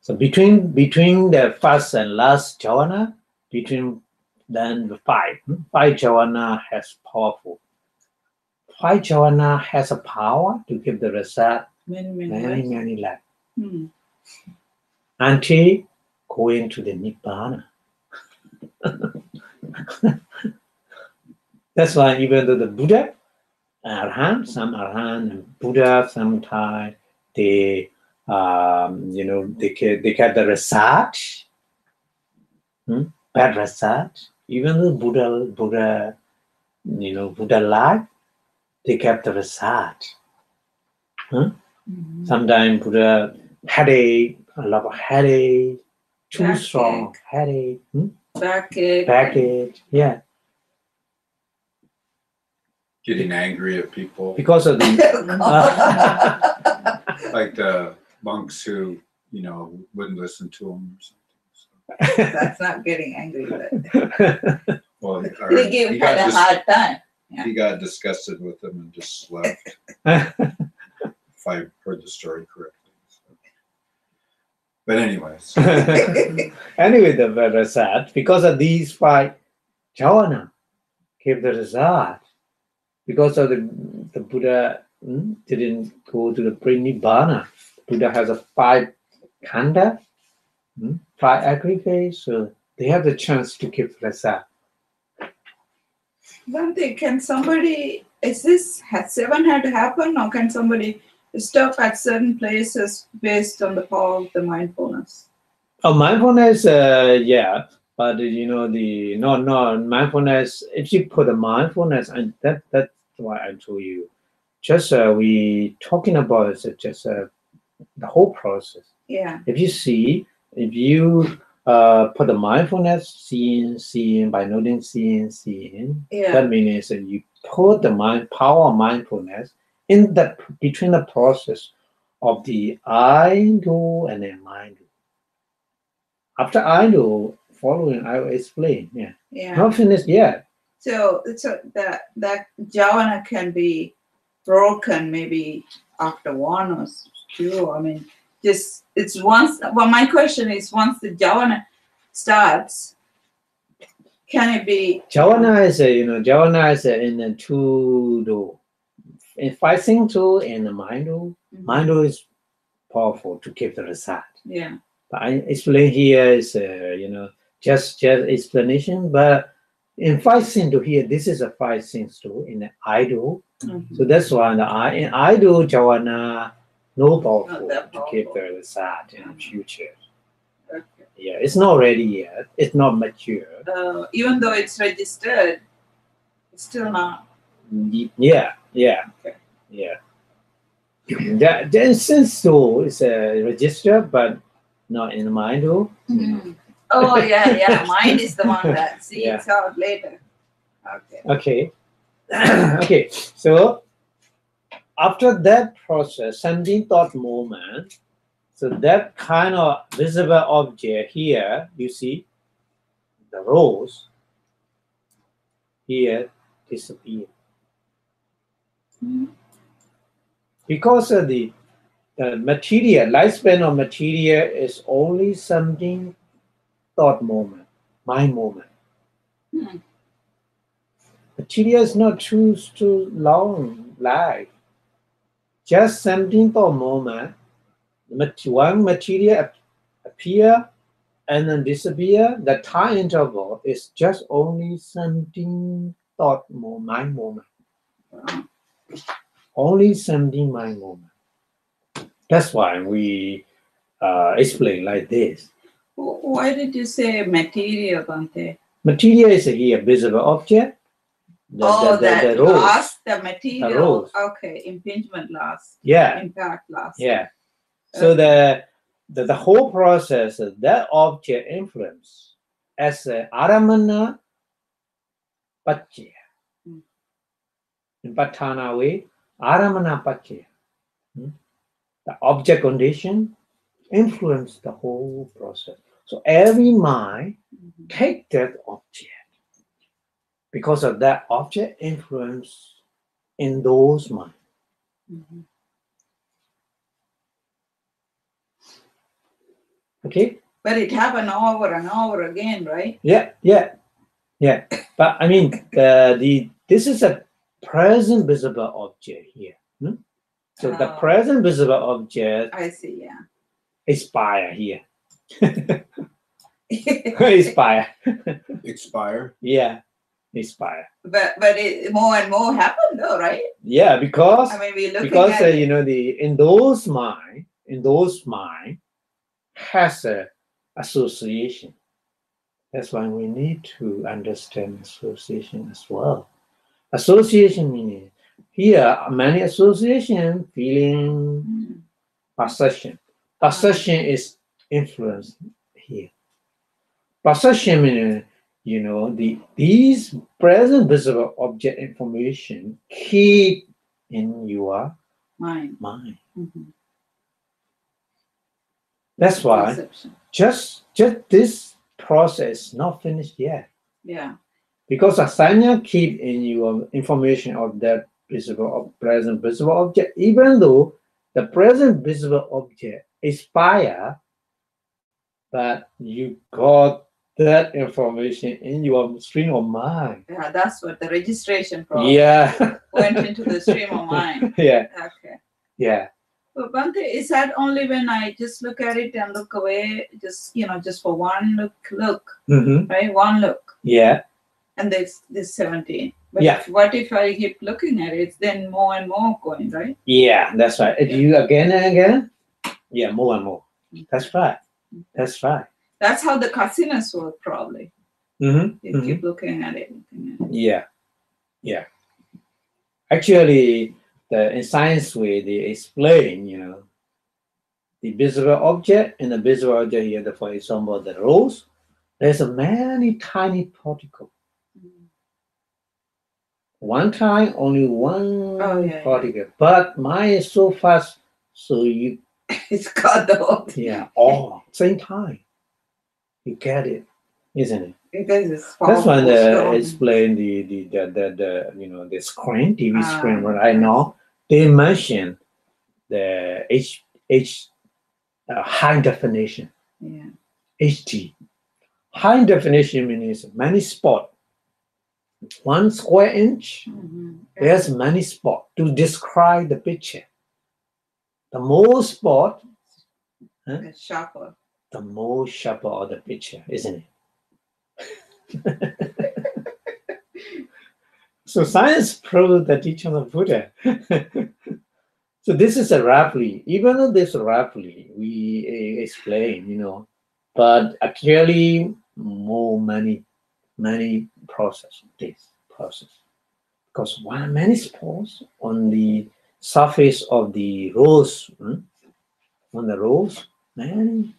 So between the first and last jhana, between then the 5 jhana has powerful. 5 jhana has a power to give the result many life. Until going to the Nibbana. That's why even though the Buddha, Arhan, some Arhan and Buddha, sometimes they, they get the research, bad research. Even though Buddha, Buddha life, they kept the research. Sometimes Buddha headache, a lot of headache, too strong headache, backache, yeah. Getting angry at people. Because of the Like the monks who, wouldn't listen to him or something. That's not getting angry, but Well, they give him kind of hard time. He got disgusted with them and just left. If I heard the story correctly. So. But anyways. Anyway, the result, because of these 5 jhana gave the result. Because of the Buddha didn't go to the Nibbana. Buddha has a 5 khandha, 5 aggregates, so they have the chance to give result. One thing, can somebody, has 7 had to happen, or can somebody stop at certain places based on the power of the mindfulness? Oh, mindfulness, yeah, but mindfulness. If you put a mindfulness, and that's why I told you. Just we talking about it, just the whole process. Yeah. If you put the mindfulness, seeing by noting, seeing. Yeah. That means that you put the power of mindfulness in between the process of the I do and then mind do. After I do, following I will explain. Yeah. Yeah. Not finished yet. So that jhana can be broken maybe after 1 or 2. I mean, just it's once. Well, my question is, once the jhana starts, can it be? Jhana is in the 2 do. In 5 things do in the mind do. Mind do is powerful to give the result. Yeah. But I explain here is just explanation, but in 5 things do here, this is a 5 things do in the I do. So that's why in I do jhana no powerful to give the result in the future. Okay. Yeah, it's not ready yet. It's not mature. Even though it's registered, it's still not. Yeah. Okay. Yeah. The sense do is registered, but not in the mind do. Oh yeah. Mind is the one that sees out later. Okay. Okay. So after that process, sending thought moment, so that kind of visible object here, you see, the rose here disappear. Because of the material, lifespan of material is only something thought moment, mind moment. Material is not too long life. Just something thought moment. One material appear and then disappear. The time interval is just only something thought mind moment. Only something mind moment. That's why we explain like this. Why did you say material, Bhante? Material is here visible object. The loss, the material. The rose. Okay, impingement loss. Yeah. Impact loss. Yeah. So the whole process, that object influence as aramana pacchaya. In Patthana way, aramana pacchaya. The object condition influence the whole process. So every mind take that object. Because of that object influence in those minds. Okay? But it happened over and over again, right? Yeah. But I mean, this is a present visible object here. So the present visible object, I see, yeah. expire here. Expire. Expire? Yeah. inspire. But more and more happen though, right? Yeah, because I mean, we're looking because at it. you know, the in those mind has a association. That's why we need to understand association as well. Association meaning here many association feeling Mm. possession. Possession is influence here. Possession meaning, you know, these present visible object information keep in your Mind. mind. Mhm. That's why Perception. just this process not finished yet. Yeah. Because asanya keep in your information of that present visible object, even though the present visible object expire, but you got that information in your stream of mind. Yeah, that's what the registration process Yeah. went into the stream of mind. Yeah. Okay. Yeah. But Bhante, is that only when I just look at it and look away, just just for one look, Mm-hmm. right? One look, Yeah. and this 17. But Yeah. what if I keep looking at it? Then more and more going, right? Yeah. That's right. If Yeah. you again and again, yeah, more and more. That's right. That's right. That's how the casinos work, probably. Mm-hmm. You keep looking at it. Yeah. Yeah. Actually, in science way, they explain, you know, the visible object and the visible object here, for example, the rose, there's a many tiny particles. One time, only one particle. But mine is so fast, so you It's got the whole thing. yeah, all same time. You get it, isn't it? Because it's That's why powerful, they strong. explain the you know, the screen, TV screen right yes. now. They mention the high definition, Yeah. HD. High definition means many spot. 1 square inch, Mhm. there's many spot to describe the picture. The more spot, It's sharper. the more sharper of the picture, isn't it? So science proved the teaching of Buddha. So this is a roughly, even though this roughly we explain, you know, but actually many process this process, because many spores on the surface of the rose, on the rose, many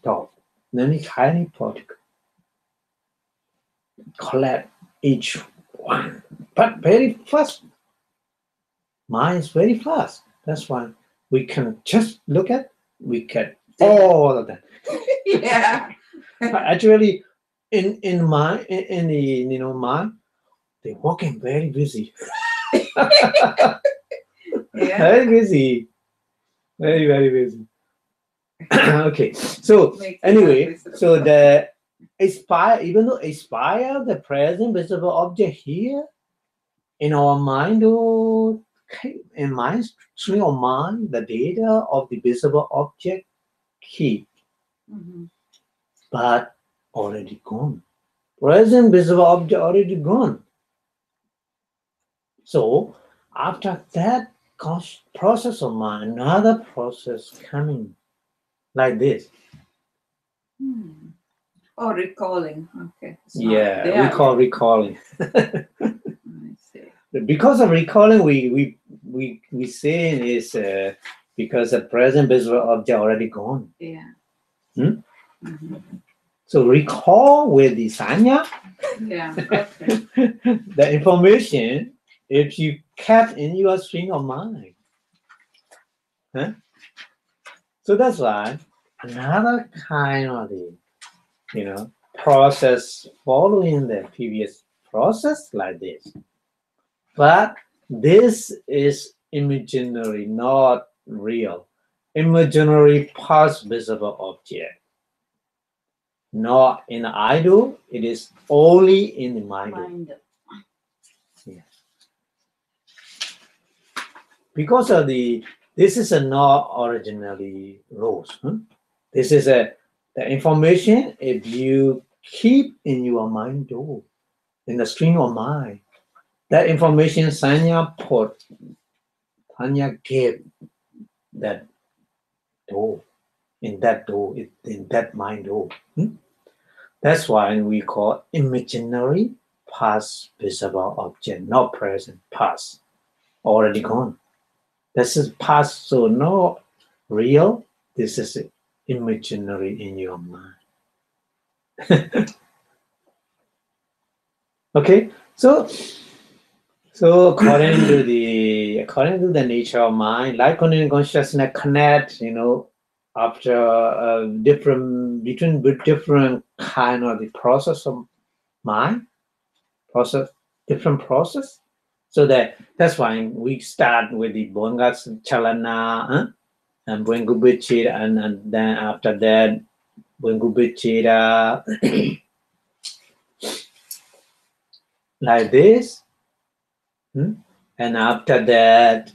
tiny particle collect each one, but very fast. Mine is very fast. That's why we can just look at, we get all of that. Yeah. But actually, in the mind, they're working very busy. Yeah. Very busy. Very busy. Okay. So Makes anyway, sense. so the expire, even though expire the present visible object here in our mind, or in mind stream of mind, the data of the visible object keep, Mhm. but already gone. Present visible object already gone. So after that process of mind, another process coming like this. Hmm. Oh, recalling. Okay. It's not Yeah, there. we call recalling. I see. Because of recalling, we say is because the present visible object already gone. Yeah. Hmm? Mhm. So recall with the sanya, Yeah. Okay. the information if you kept in your stream of mind. Huh? So that's why another kind of the process following the previous process like this. But this is imaginary, not real. Imaginary past visible object. Not in the idol, it is only in the mind. Mind. Yeah. Because of this is a not originally rose. This is the information if you keep in your mind, in the stream of mind, That information Sanya put, Sanya gave that door, in that door, in that mind door. That's why we call imaginary past visible object, not present, past, already gone. This is past, so not real. This is imaginary in your mind. Okay, so according to the nature of mind, like continuing consciousness connect, after between different kind of the process of mind, different process. So that's why we start with the Bongas Chalana and Bwengubichira, and then after that Bwengubichira like this. And after that,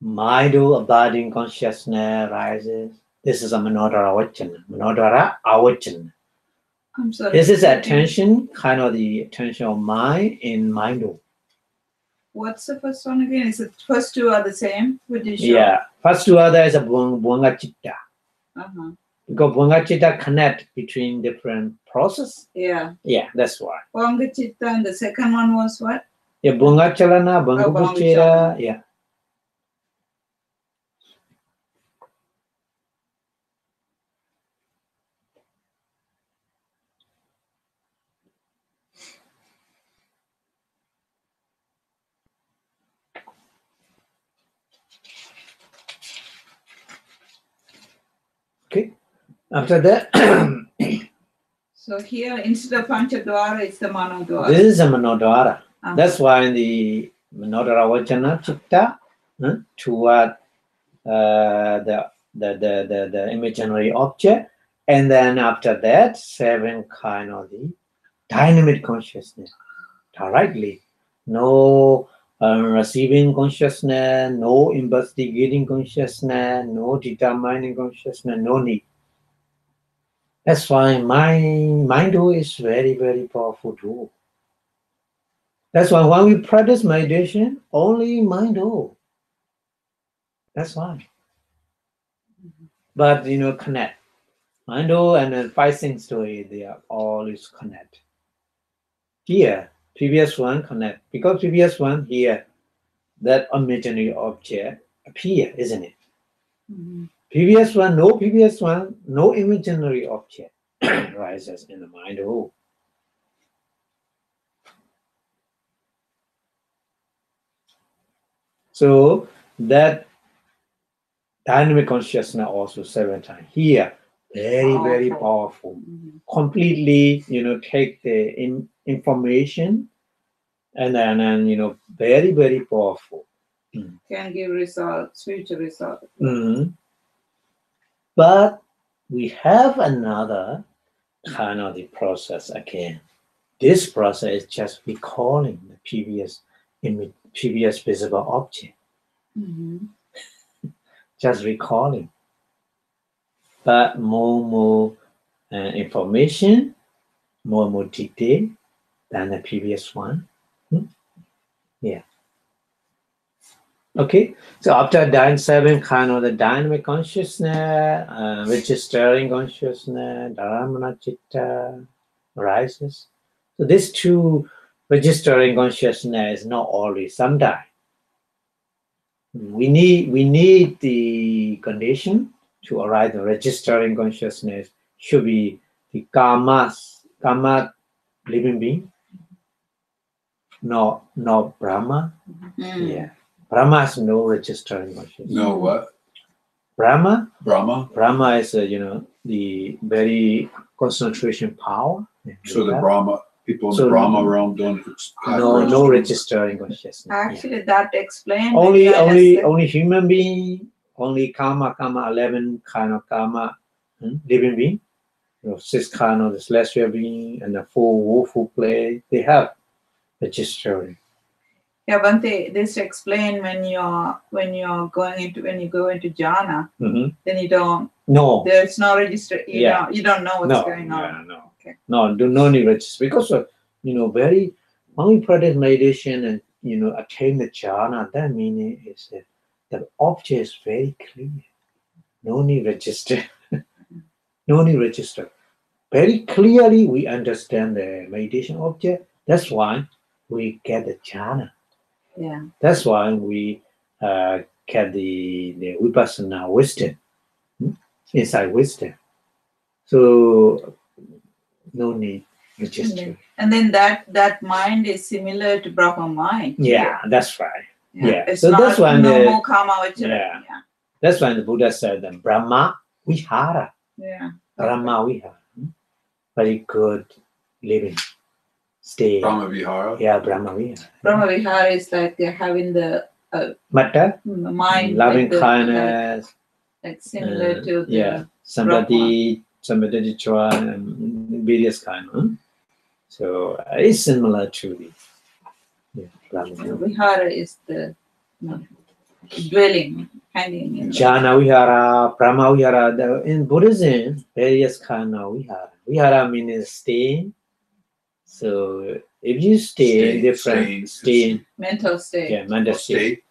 Maidu abiding consciousness rises. This is a Manodara Vachana. Manodara Avachana. I'm sorry. This is attention, kind of the attention of mind in Maidu. What's the first one again? Is it first two are the same? Would you show? Yeah, first two other is a Bwanga Citta. Because Bwanga Citta connect between different process. Yeah. Yeah, that's why. Bwanga Citta, and the second one was what? Yeah, Bwanga Chalana, Bwanga Buchira, yeah. Okay, after that, so here instead of Panchadwara, it's the Manodwara. This is a Manodwara. That's why in the Manodara Vachana Citta, toward the imaginary object, and then after that, 7 kind of the dynamic consciousness directly. No receiving consciousness, no investigating consciousness, no determining consciousness, no need. That's why mind is very, very powerful tool. That's why when we practice meditation, only mind. That's why. But connect. Mind and then 5 things story, they are always connect. Here, previous one connect. Because previous one here, that imaginary object appear, isn't it? Previous one, no imaginary object rises in the mind. So that dynamic consciousness also 7 times. Here, very, very powerful. Completely, take the information and then, very, very powerful. Can give results, future results. But we have another kind of the process again. This process is just recalling the previous visible object. Just recalling. But more information, more detail than the previous one. Yeah. Okay, so after 7 kind of the dynamic consciousness, registering consciousness, Dharamana Citta rises. So these 2 registering consciousness is not always, sometimes. We need the condition to arise. The registering consciousness should be the karma living being, not Brahma. Yeah. Brahma has no registering consciousness. No what? Brahma is the very concentration power. So the Brahma people in the Brahma realm don't have no registering consciousness. Actually, that explains only human being, only karma 11 kind of karma living being, 6 kind of the celestial being, and the 4 woeful play. They have registering. Yeah, Bhante, this explain when you go into jhana, then you don't. No. There's no register. You don't know what's going on. No, no need register because very when we practice meditation and attain the jhana, that meaning is that the object is very clear. No need register. No need register. Very clearly we understand the meditation object. That's why we get the jhana. Yeah. That's why we get the vipassana wisdom, inside wisdom. So no need register. And then that mind is similar to Brahma mind. Yeah, that's right. Yeah. It's So not that's why normal karma vachara. Yeah. That's why the Buddha said that Brahma Vihara. Yeah. Brahma Vihara. Very good living. Stay. Brahma Vihara. Yeah, Brahma Vihara. Brahma Vihara is like they're having the Matter, mind loving like kindness. like similar to the Yeah, somebody Chua, various kind. So it's similar to the Brahma. Vihara is the dwelling, hanging in. Jhana Vihara, Brahma Vihara. In Buddhism, various kind of Vihara. Vihara means staying. So if you stay in different stay, Mental state. yeah, mental state.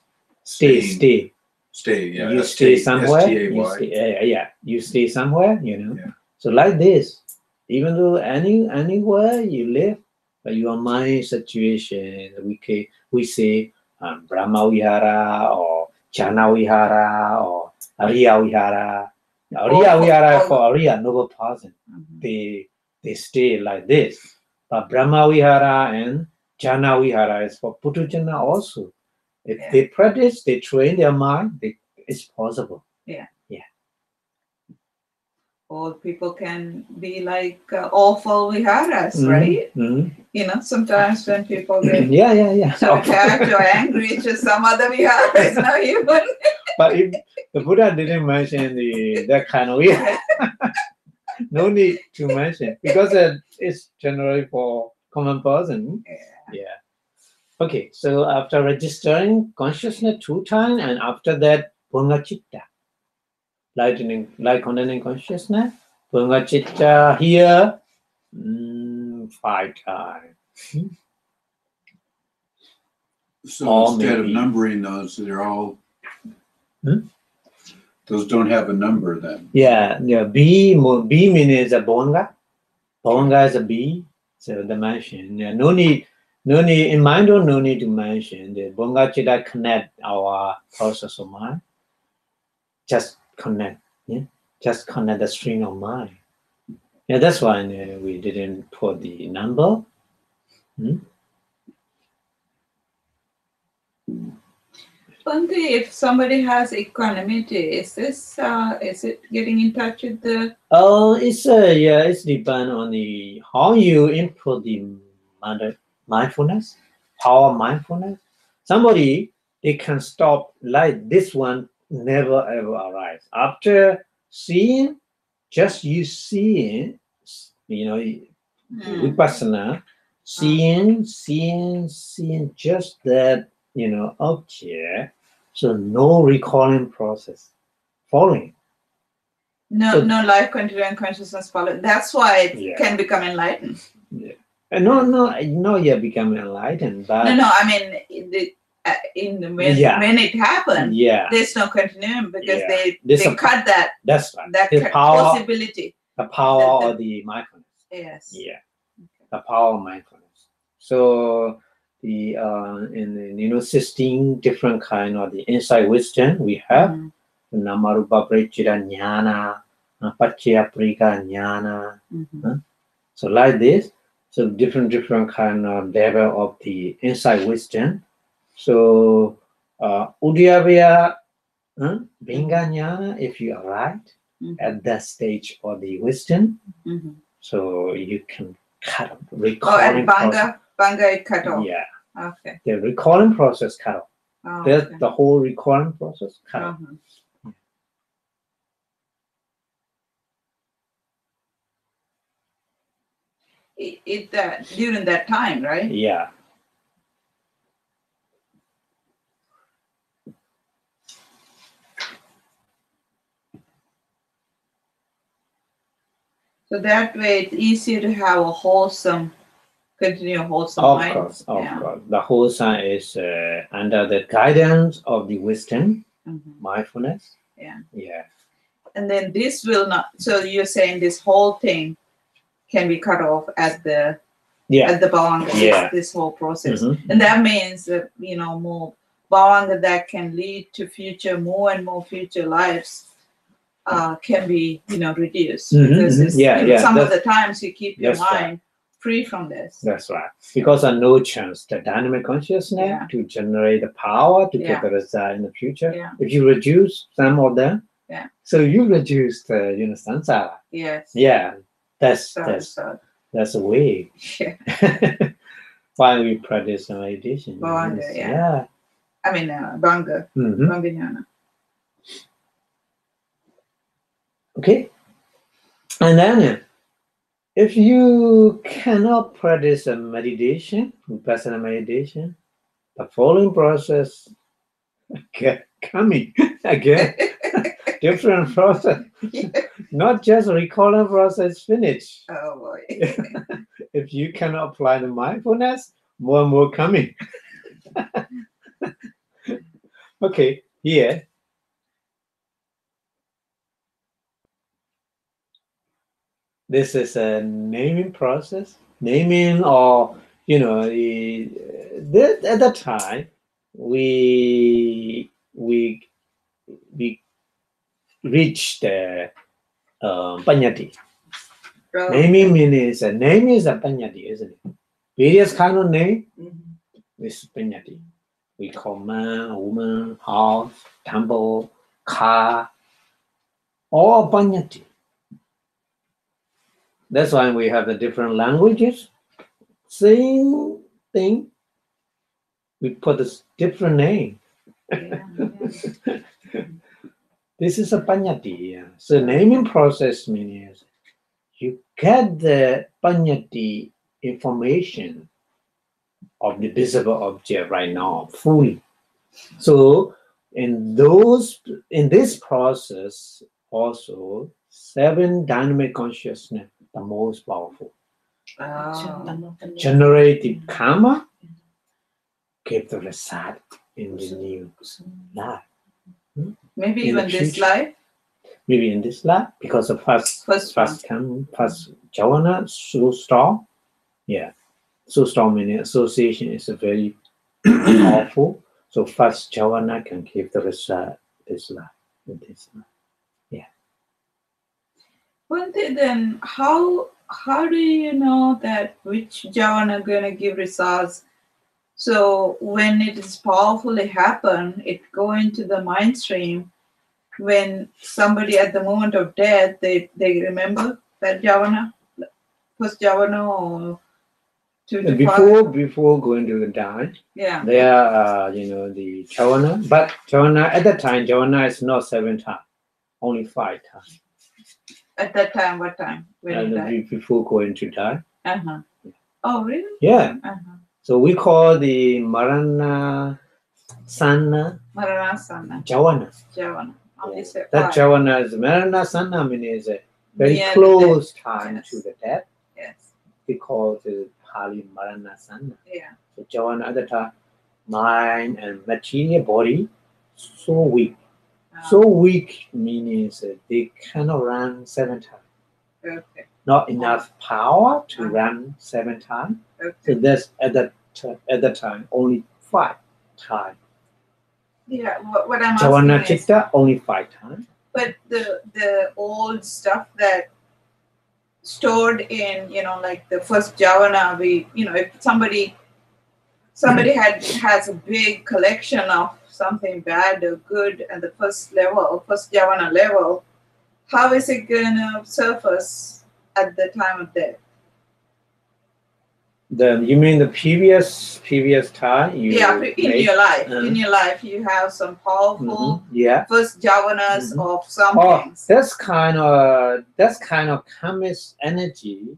Stay. Stay. Yeah. You stay somewhere. You STAY. stay, you stay somewhere. Yeah. So like this, even though anywhere you live, but your mind situation, we say Brahma Vihara or Jhana Vihara or Ariya Vihara. Ariya Vihara for Ariya noble person. They stay like this. But Brahma Vihara and Jhana Vihara is for Puthujjana also. If they practice, they train their mind, it's possible. Yeah. Yeah. Or people can be like awful viharas, right? Mm-hmm. Sometimes when people get yeah. attacked or angry, it's just some other vihara. It's not human. But if the Buddha didn't mention that kind of vihara, no need to mention because it's generally for common person. Yeah. Okay, so after registering consciousness 2 times, and after that, Punga Citta, light containing consciousness, Punga Citta here, 5 times. So instead of numbering those, they're all. Those don't have a number then. Yeah. B means a bonga. Bonga is a B, so the mention. Yeah, no need in mind. No need to mention the bonga chitta connect our process of mind. Just connect. Yeah, just connect the string of mind. Yeah, that's why we didn't put the number. Bhante, if somebody has equanimity, is it getting in touch with the? Oh, it's depend on how you input the mindfulness, power mindfulness. Somebody they can stop like this one never ever arise after seeing, just you seeing, vipassana, seeing just that object. So no recalling process following. No life continuing consciousness follow. That's why it can become enlightened. Yeah. No, you're becoming enlightened, but no. I mean, when it happened, there's no continuum because they cut that. That's right. That power, possibility. The power of the mindfulness. Yes. Yeah. The power of mindfulness. So the 16 different kind of the insight wisdom we have. Namarupa Prechita Jnana, Paccaya Prika Jnana. So like this, so different kind of level of the insight wisdom. So Uddhacca Binga Jnana, if you arrive at that stage of the wisdom, so you can cut off recalling process. Banga is cut off. Yeah. Okay. The recalling process cut off. Oh, There's the whole recalling process cut off. During that time, right? Yeah. So that way it's easier to have a wholesome continue wholesome Of mind. course, of Yeah. course. The wholesome is under the guidance of the wisdom, Mhm. mindfulness. Yeah. Yeah. And then this will not. So you're saying this whole thing can be cut off at the Yeah. bhavanga. Yeah. This whole process, Mhm. and that means that more bhavanga that can lead to future more and more future lives can be reduced Mhm, because mhm. it's, Yeah, some of that's- the times you keep your that's right. mind free from this. That's right. Because of no chance, the dynamic consciousness Yeah. to generate the power to Yeah. get the result in the future. Yeah. If you reduce some of them, Yeah. so you reduce the samsara. Yes. Yeah, that's So, that's a way. yeah. Why we practice meditation. Bhavanga, Yes. yeah. I mean, Bhanga. Mhm. Bhanga. Okay. And then, if you cannot practice a meditation, vipassana meditation, the following process coming again, different process, not just recalling process finish. Oh boy. If you cannot apply the mindfulness, more and more coming. Okay, here. This is a naming process. Naming, or at that time we reach the panyati. Oh, Naming means name is a panyati, isn't it? Various kind of name mhm. is panyati. We call man, woman, house, temple, car, all panyati. That's why we have the different languages. Same thing, we put a different name. Yeah. This is a panyati. Yeah. So naming process means you get the panyati information of the visible object right now fully. So in this process also 7 dynamic consciousness the most powerful. Oh. Generate the karma, give the result in the new life. Maybe In the even this future. life. Maybe in this life, because the first jhana so strong. Yeah. So strong meaning association is a very powerful. So first jhana can give the result this life. In this life. Well, then how do you know that which jhana gonna give results? So when it is powerfully happen, it go into the mind stream. When somebody at the moment of death, they remember that jhana, first jhana or 2 to 5. Before going to the die, Yeah. there are the jhana, but jhana at that time jhana is not 7 times, only 5 times. At that time, what time? When you died? Before going to die. Oh, really? Yeah. So we call the Marana Sana jhana. Only say That 5. jhana is Marana Sana means a very Near the close time Yes. to the death. Yes. We call the Pali Marana Sana. Yeah. So jhana at the time, mind and material body so weak. So weak means they cannot run 7 times. Okay. Not enough power to run 7 times. Okay. So that's at that time only 5 times. Yeah. What I'm Jhana asking is, Citta only 5 times. but the old stuff that stored in like the first jhana, if somebody has a big collection of something bad or good at the first jhana level, how is it gonna surface at the time of death? You mean the previous time? In your life you have some powerful first jhavanas of some things. That's kind of karmic energy,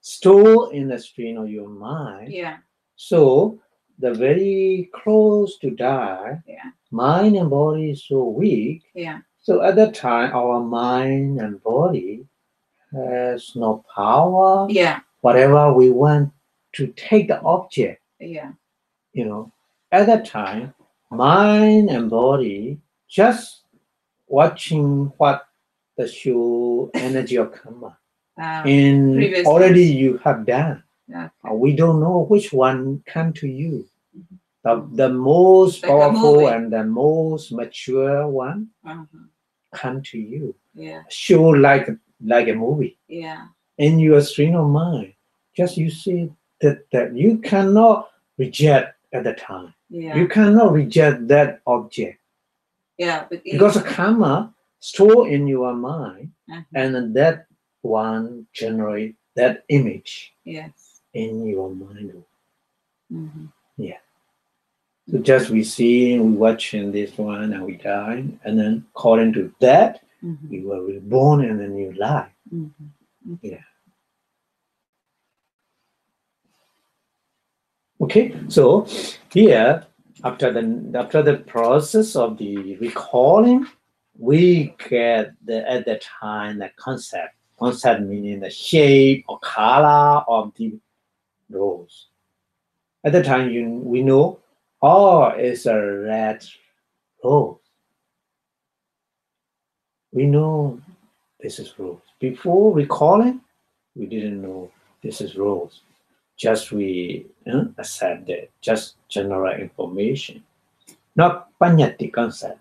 stored in the stream of your mind. Yeah. So the very close to die, mind and body is so weak. Yeah. So at that time, our mind and body has no power. Yeah. Whatever we want to take the object. Yeah. You know, at that time, mind and body just watching what the show energy of karma and Previous already ones. you have done. Okay. We don't know which one come to you. Mhm. The most Like a powerful movie. and the most mature one Uh-huh. come to you. Yeah. Show like a movie. Yeah. In your stream of mind, just you see that you cannot reject at the time. Yeah. You cannot reject that object Yeah. But because the karma store in your mind, Uh-huh. and that one generate that image Yes. in your mind. Mm-hmm. So just we see, we watching this one, and we die, and then according to that, Mm-hmm. we were reborn in a new life. Mm-hmm. Yeah. Okay, so here after the process of the recalling, we get at the time the concept. Concept meaning the shape or color of the rose. At the time, we know, oh, it's a red rose. We know this is rose. Before recalling, we didn't know this is rose. Just we accept it, just general information, not panyati concept.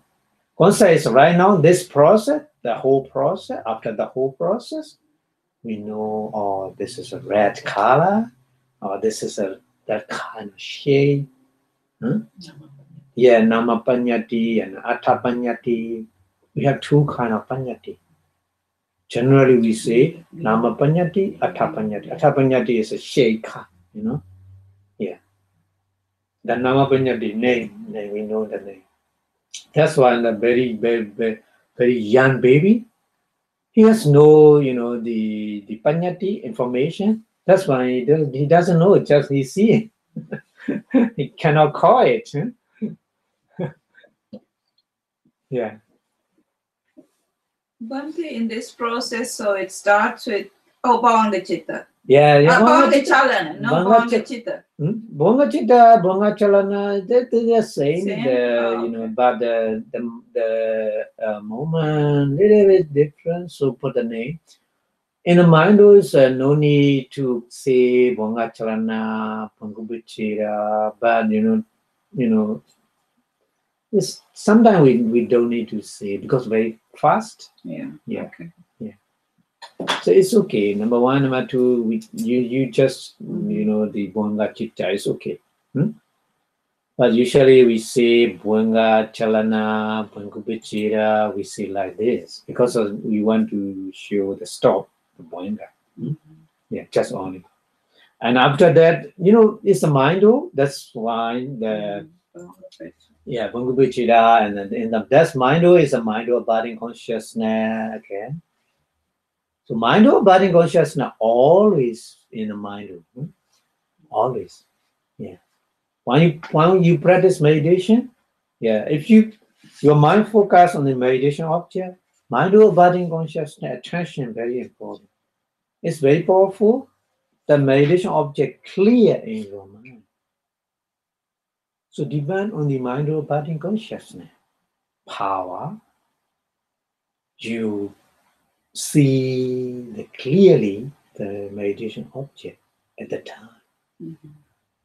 Concept is right now this process, the whole process. After the whole process, we know, oh, this is a red color, or this is that kind of shade. Yeah, nama panyati and atta panyati. We have two kind of panyati. Generally, we say nama panyati, atta panyati. Atta panyati is a shade, you know. Yeah. The nama panyati name, we know the name. That's why the very young baby, he has no, the panyati information. That's why he doesn't know. Just he see it. He cannot call it. Yeah. Bhante, in this process, so it starts with Bhavanga Citta. Yeah. Bhavanga Chalana, no Bhavanga Citta. Bhavanga Citta, Bhavanga Chalana, they're the same. Same? Okay. But the moment little bit different. So put the name. In the mind, is no need to say Bhavanga Chalana, Pangubichira, but it's sometimes we don't need to say because very fast. Yeah. Yeah. Okay. So it's okay. Number one, number two, you just the Bhavanga Citta is okay. But usually we say Bhavanga Chalana, Pangubichira, we say like this because we want to show the stop, the Bhavanga. Yeah, just only. And after that, it's a mind. That's why the Pangubichira, and then in the that's mind is a mind of abiding consciousness. Okay. So mind of abiding consciousness always in the mind. Always. Yeah. When you practice meditation, yeah, if your mind focus on the meditation object, mind of abiding consciousness, attention very important. It's very powerful. The meditation object clear in your mind. So depend on the mind of abiding consciousness. Power, you see clearly the meditation object at the time.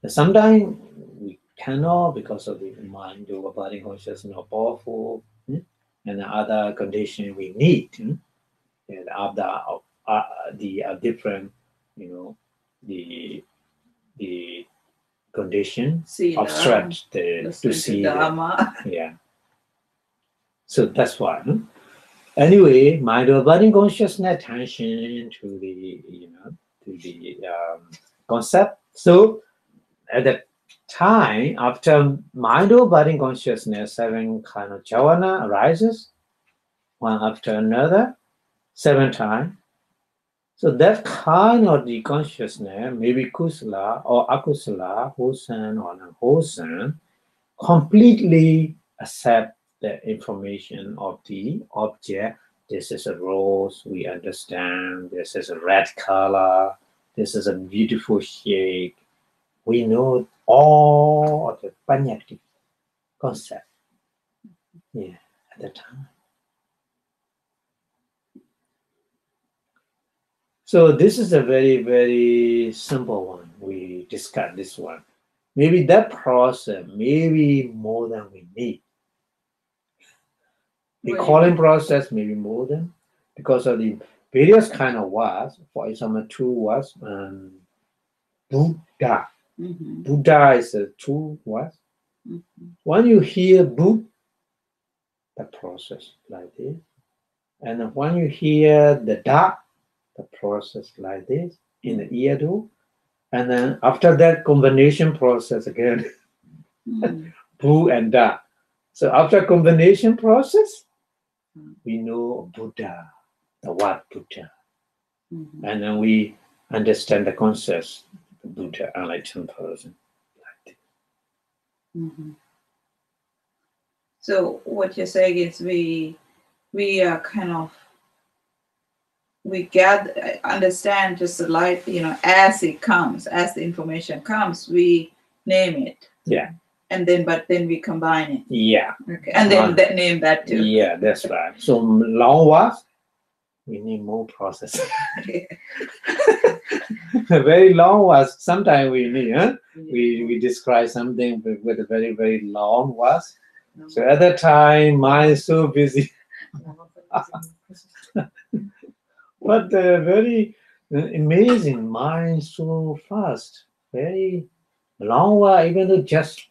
Sometimes we cannot because of the mind or body consciousness not powerful, and other condition we need, and other the different, the condition obstruct to see yeah. So that's why. Anyway, mind or body consciousness attention to the concept. So at that time, after mind or body consciousness, 7 kind of jhana arises, one after another, 7 times. So that kind of the consciousness, maybe kusala or akusala, wholesome or unwholesome, completely accept the information of the object. This is a rose, we understand. This is a red color. This is a beautiful shape. we know all of the panyakti concept. Yeah, at the time. So this is a very, very simple one. We discussed this one. Maybe that process, maybe more than we need. The calling process, maybe more than, because of the various kind of words. For example, two words, Buddha. Buddha is a two words. When you hear Buddha, the process like this. And when you hear the Da, the process like this in the ear too. And then after that combination process again, Bu and Da. So after combination process, we know Buddha, the word Buddha. And then we understand the concept, the Buddha, enlightened person. Like this. So what you're saying is we are kind of, we understand just the light, as it comes, as the information comes, we name it. Yeah. And then, but then we combine it. Yeah. Okay. And then name that too. Yeah, that's right. So long words, we need more process. Very long words, sometimes we need, huh? We describe something with a very, very long words. So at that time, mind is so busy. But very amazing, mind so fast, very long word, even though just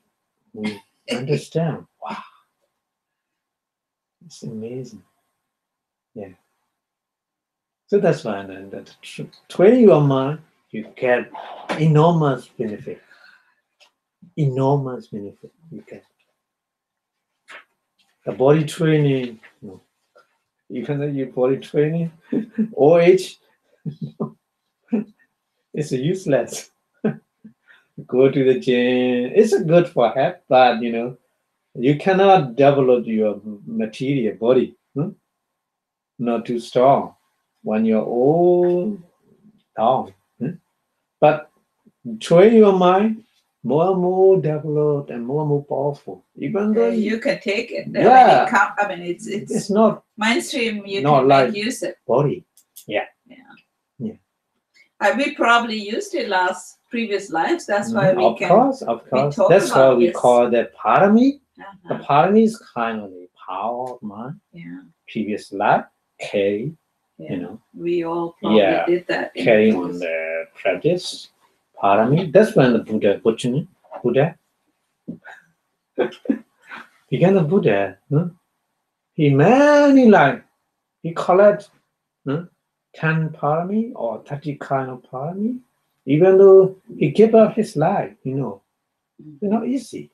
we understand. Wow, it's amazing. Yeah. So that's why that training your mind, you get enormous benefit. Enormous benefit you get. The body training, even though your body training, OH, it's useless. Go to the gym. It's good for health, but you cannot develop your material body. Not too strong when you're old, down. But train your mind, more and more developed and more powerful. Even though you can take it. Yeah. I mean, it's not mainstream. You not can like make use it. body. Yeah. We probably used it previous lives. That's why we of can. Of course. That's why we this. call that parami. The parami is kind of the power of mind. Yeah. Previous life, carry. We all probably did that. Carry on the practice. Parami. That's when the Buddha began the Buddha. He many life. He collect 10 parami or 30 kind of parami. Even though he gave up his life, it's not easy.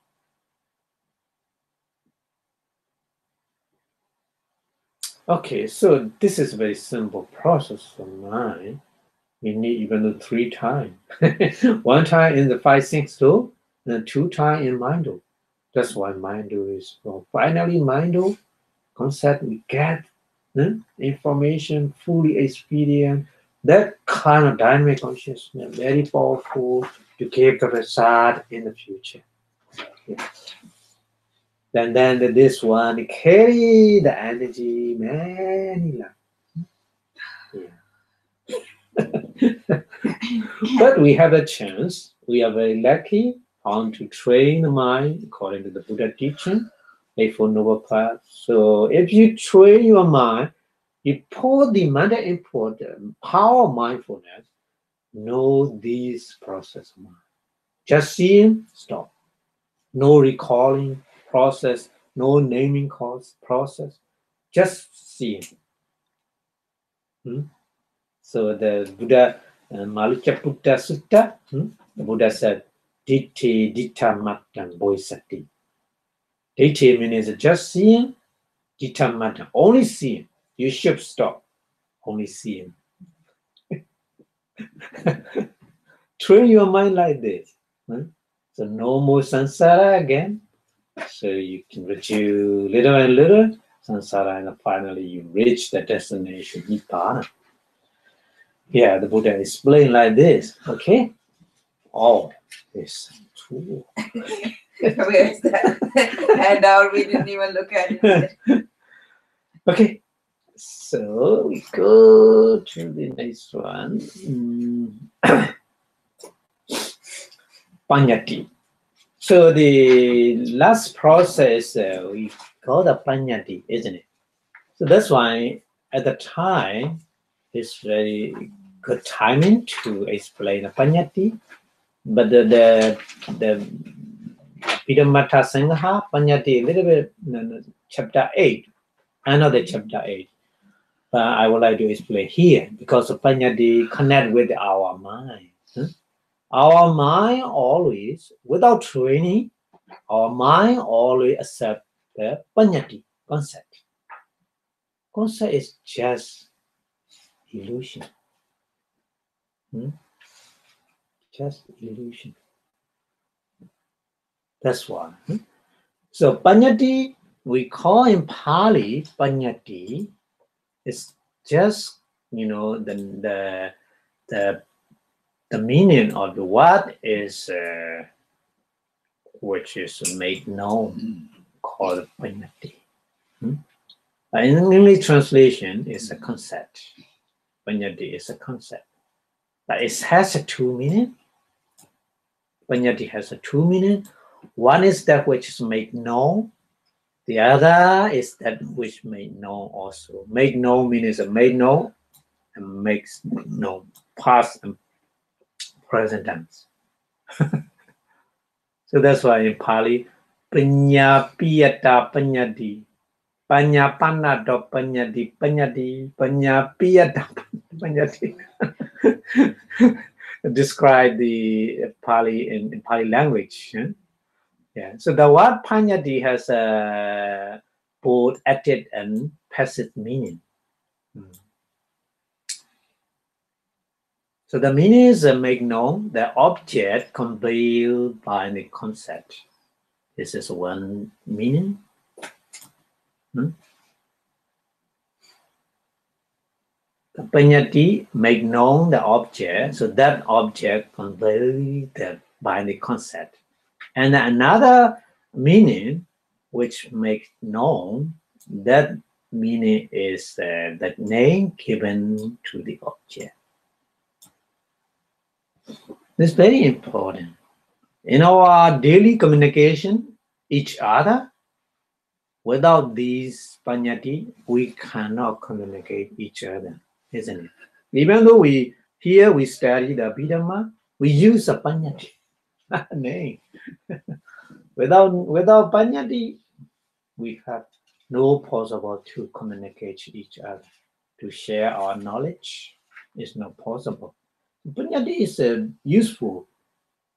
Okay, so this is a very simple process for mind. We need even 3 times. 1 time in the 5-6 door, and 2 times in Mindo. That's why Mindo is finally Mindo concept. We get information, fully experience. That kind of dynamic consciousness, very powerful to give the result in the future. Yeah. Then this one carry the energy many lives. Yeah. But we have a chance. We are very lucky on to train the mind according to the Buddha teaching, Eightfold Noble Path. So if you train your mind, you put the mental input, the power of mindfulness, know this process of mind. Just seeing, stop. No recalling process, no naming process, just seeing. So the Buddha, Uddhacca-sampayutta Sutta, the Buddha said, Ditti ditta mattam bodhisati. Ditti means just seeing, ditta mattam, only seeing. You should stop, only seeing. Train your mind like this. So no more samsara again. So you can reduce little and little samsara, and finally you reach the destination, Nibbana. Yeah, the Buddha explained like this. Okay. Oh, it's true. Where's that? And now we didn't even look at it. Okay, so we go to the next one. Panyati. So the last process we call the panyati, isn't it? So that's why at the time it's very good timing to explain the panyati. But the Abhidhamma Sangha panyati a little bit chapter 8, another chapter 8. But I would like to explain here because the panyati connect with our mind. Our mind always, without training, our mind always accept the panyati concept. Concept is just illusion. Just illusion. That's why. So panyati, we call in Pali panyati. It's just the meaning of the word is which is made known, called panyati. In English translation, is a concept. Panyati is a concept, but it has a two meaning. Panyati has a two meaning. One is that which is made known. The other is that which made known also. Made known means made known and makes known, past and present tense. So that's why in Pali, Panya Piyata Panyati, Panya Panado Panyati, Panyati, Panya Piyata Panyati. Describe the Pali in Pali language. Yeah. So the word panyati has both active and passive meaning. So the meaning is make known the object compelled by the concept. This is one meaning. The panyati make known the object, so that object compelled by the concept. And another meaning which makes known, that meaning is that name given to the object. It's very important. In our daily communication, each other, without these panyati, we cannot communicate each other, isn't it? Even though we study the Abhidhamma, we use a panyati name. Without panyati, we have no possible to communicate each other, to share our knowledge. It's not possible. Panyati is useful,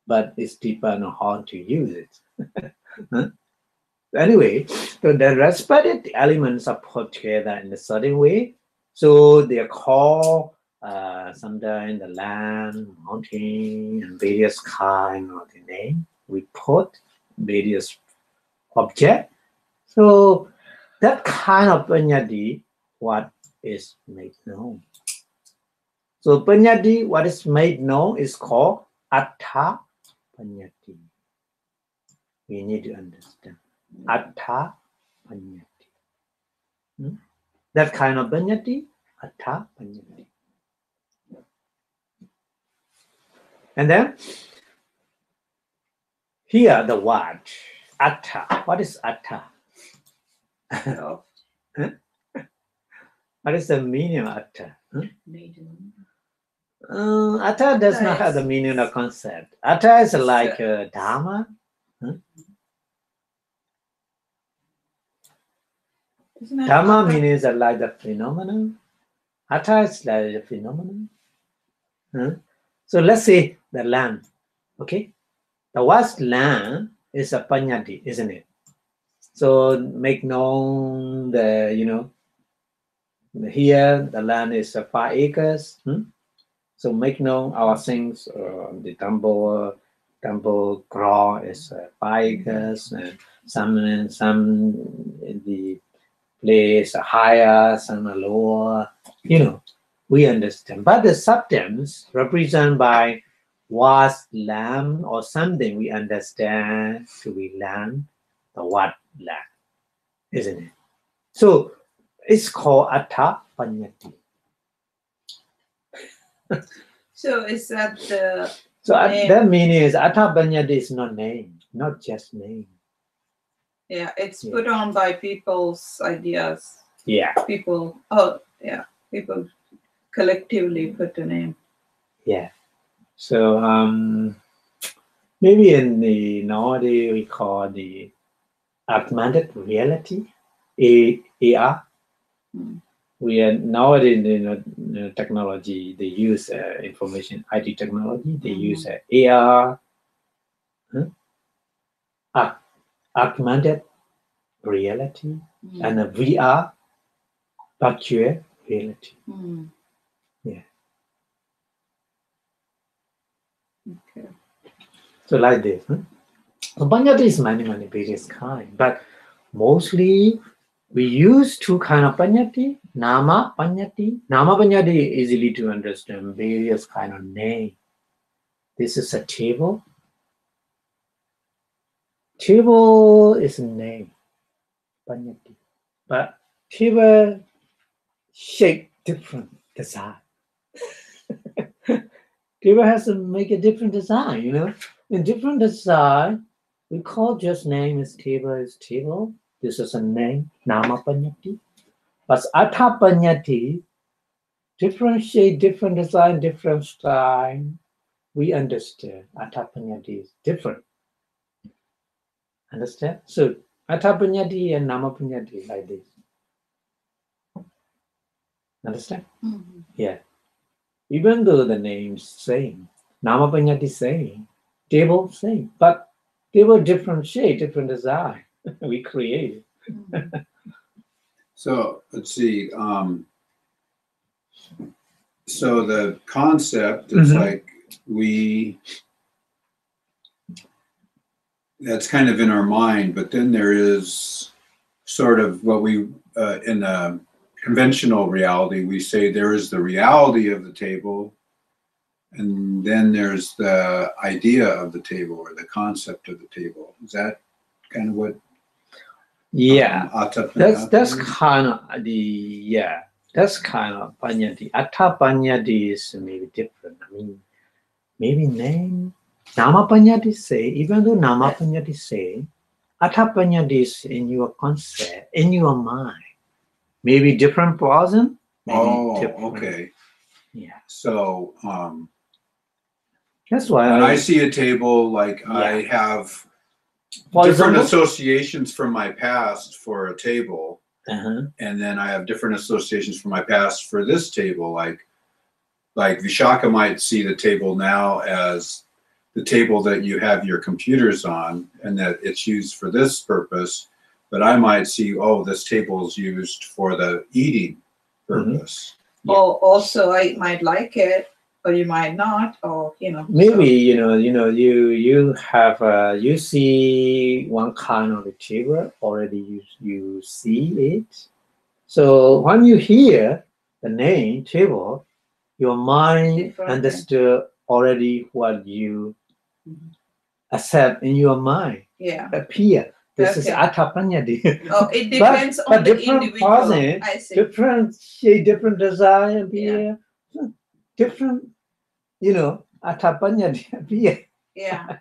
but it's depends on how to use it. Anyway, so the respected elements are put together in a certain way. So they are called sometimes the land, mountain, and various kind of the name. We put various object. So that kind of panyati, what is made known. So panyati, what is made known is called Atta panyati. We need to understand. Atta panyati. That kind of panyati, Atta panyati. And then here the word Atta. What is Atta? What is the meaning of Atta? Atta does not have the meaning of concept. Atta is like Dharma. Dharma means like the phenomenon. Atta is like the phenomenon. So let's say the land. Okay, the word land is a panyati, isn't it? So make known the here the land is 5 acres. So make known our things. The temple ground is 5 acres, and some in the place higher, some are lower. We understand. But the substance represented by vast land or something we understand to be land, the word land, isn't it? So it's called Atta Panyati. So is that the So name? that meaning is Atta Panyati is not name, not just name. Yeah, it's Yeah. put on by people's ideas. Yeah, People, people collectively put a name. yeah. So maybe in the nowadays we call the augmented reality, AR. Mm. We are nowadays in technology. They use information IT technology. They use AR, augmented reality, and a VR, virtual reality. Mm. Yeah. Okay. So like this. So Panyati is many various kind, but mostly we use two kind of Panyati. Nama Panyati. Nama Panyati easily to understand, various kind of name. This is a table. Table is a name, Panyati. But table shape different design. Table has to make a different design, In different design, we call just name is table. This is a name, Nama Panyati. But Atta Panyati, different shape, different design, different style. We understand Atta Panyati is different. Understand? So Atta Panyati and Nama Panyati like this. Understand? Mm-hmm. Yeah. Even though the name's same, Nama Panyati same, table same, but table different shape, different design. We create. Mm-hmm. So let's see. So the concept is like that's kind of in our mind, but then there is sort of what we in a conventional reality we say there is the reality of the table, and then there's the idea of the table or the concept of the table. Is that kind of what? Yeah, Atta that's Panyati? kind of that's kind of Panyati. Atta Panyati is maybe different. I mean, maybe name Nama Panyati say, even though Nama Panyati say, Atta Panyati is in your concept, in your mind. Maybe different person. Okay. Yeah. So that's why when I see a table, like I have for different example, associations from my past for a table, and then I have different associations from my past for this table. Like Vishaka might see the table now as the table that you have your computers on, and that it's used for this purpose. But I might see, this table is used for the eating purpose. Yeah. Or also, I might like it, or you might not, or maybe so. You have you see one kind of a table already. You see it. So when you hear the name table, your mind understood already what you accept in your mind. Yeah. Appear. This is Atta Panyati. It depends on the individual. Person, I see. Different shape, different design appear. Yeah. Different, Atta Panyati appear. Yeah.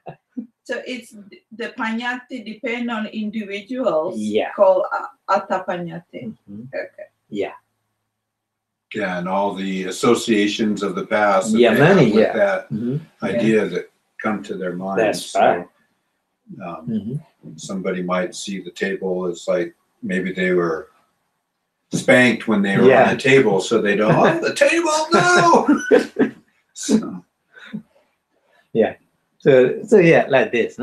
So it's the Panyati depend on individuals. Yeah. Called Atta Panyati. Mm-hmm. Okay. Yeah. Yeah, and all the associations of the past that they have with that idea that come to their mind. That's right. Somebody might see the table as like maybe they were spanked when they were on the table, so they don't. The table, no. So. Yeah. So yeah, like this.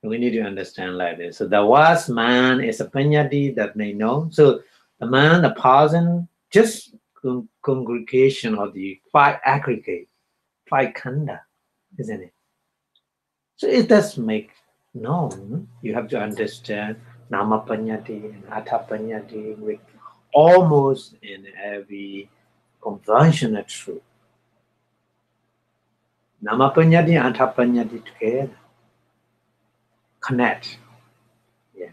We need to understand like this. So the vast man is a Panyati that they know. So the man, the person, just congregation of the five aggregate, five kanda, isn't it? So it does make known. You have to understand Nama Panyati and Atta Panyati with almost in every conventional truth. Nama Panyati and Atha Panyati together. Connect. Yeah.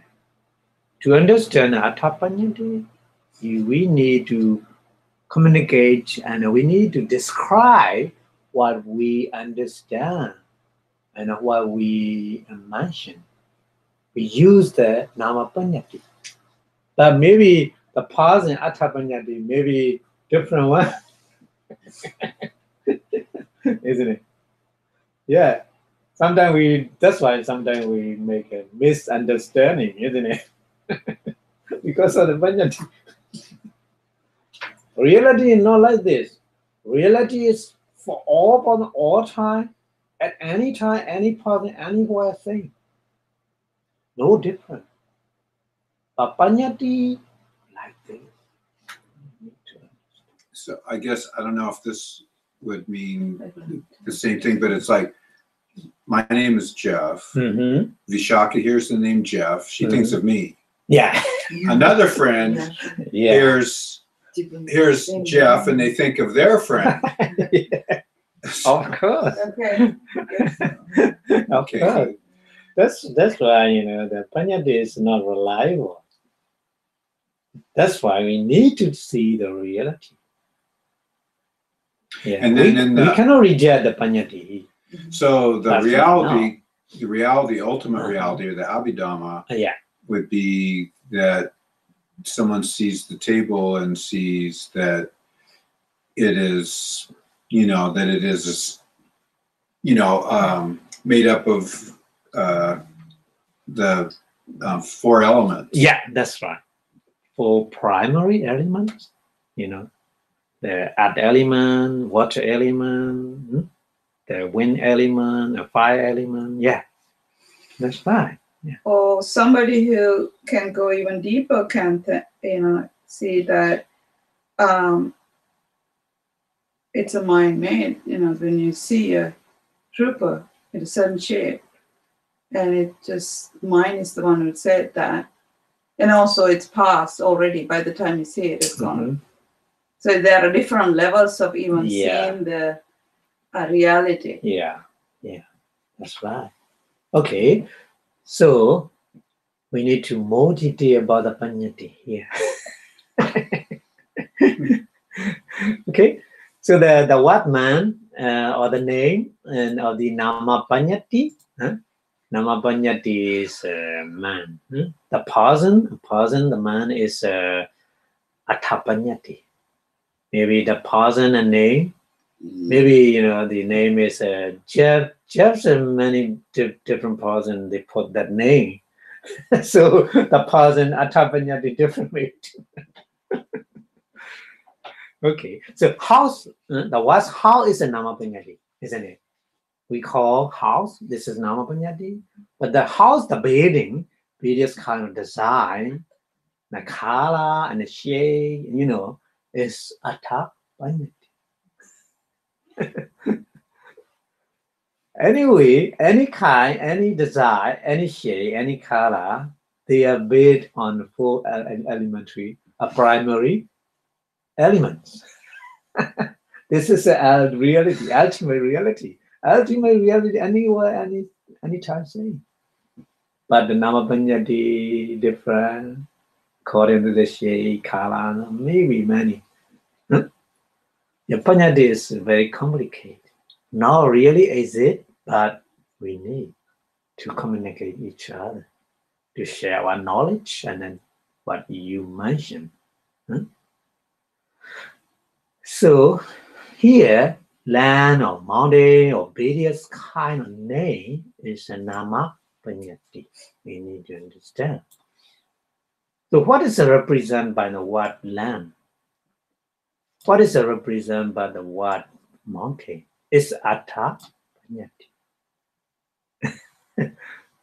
To understand Atha Panyati, we need to communicate and we need to describe what we understand and what we mention. We use the Nama Panyati. But maybe the pause in Atha Panyati may be different one. Isn't it? Yeah. That's why sometimes we make a misunderstanding, isn't it? Because of the Panyati. Reality is not like this. Reality is for all person, all time, at any time, any person, anywhere thing. No different. But Panyati, like this. So I guess, I don't know if this would mean the same thing, but it's like, my name is Jeff. Mm-hmm. Vishaka hears the name Jeff. She thinks of me. Yeah. Another friend hears Jeff and they think of their friend. Yeah. Of course. Okay. Of course. That's why, the Panyati is not reliable. That's why we need to see the reality. Yeah. And then we cannot reject the Panyati. So the reality, ultimate reality, or the Abhidhamma, would be that someone sees the table and sees that it is, that it is, made up of the 4 elements. Yeah, that's right. 4 primary elements, the earth element, water element, the wind element, the fire element. Yeah, that's right. Yeah. Or somebody who can go even deeper can, see that it's a mind made. When you see a trooper in a certain shape, and it just mind is the one who said that, and also it's past already. By the time you see it, it's gone. So there are different levels of even seeing the reality. Yeah, that's right. Okay, so we need to more detail about the Panyati here. Okay, so the what man or the name and of the Nama Panyati. Nama Panyati is man. The person, the man is Atha Panyati. Maybe the person and name. Maybe the name is Jeff. Jeff's many different person. They put that name, so the person Atha Panyati differently. Okay, so house. The what's house is a Nama Panyati, isn't it? We call house. This is Nama Panyati, but the house, the building, various kind of design, the color and the shade, is Atha Panyati. Anyway, any kind, any design, any shade, any color, they are based on 4 elementary, primary elements. This is a reality, ultimate reality. Ultimate reality anywhere, anytime same. But the Nama Panyati different according to the shade, color, maybe many. The Panyati is very complicated. Not really exist, but we need to communicate each other, to share our knowledge and then what you mentioned. So here, land or mountain or various kind of name is a Nama Panyati. We need to understand. So what is represented by the word land? What is represented by the word mountain? It's Atha Panyati.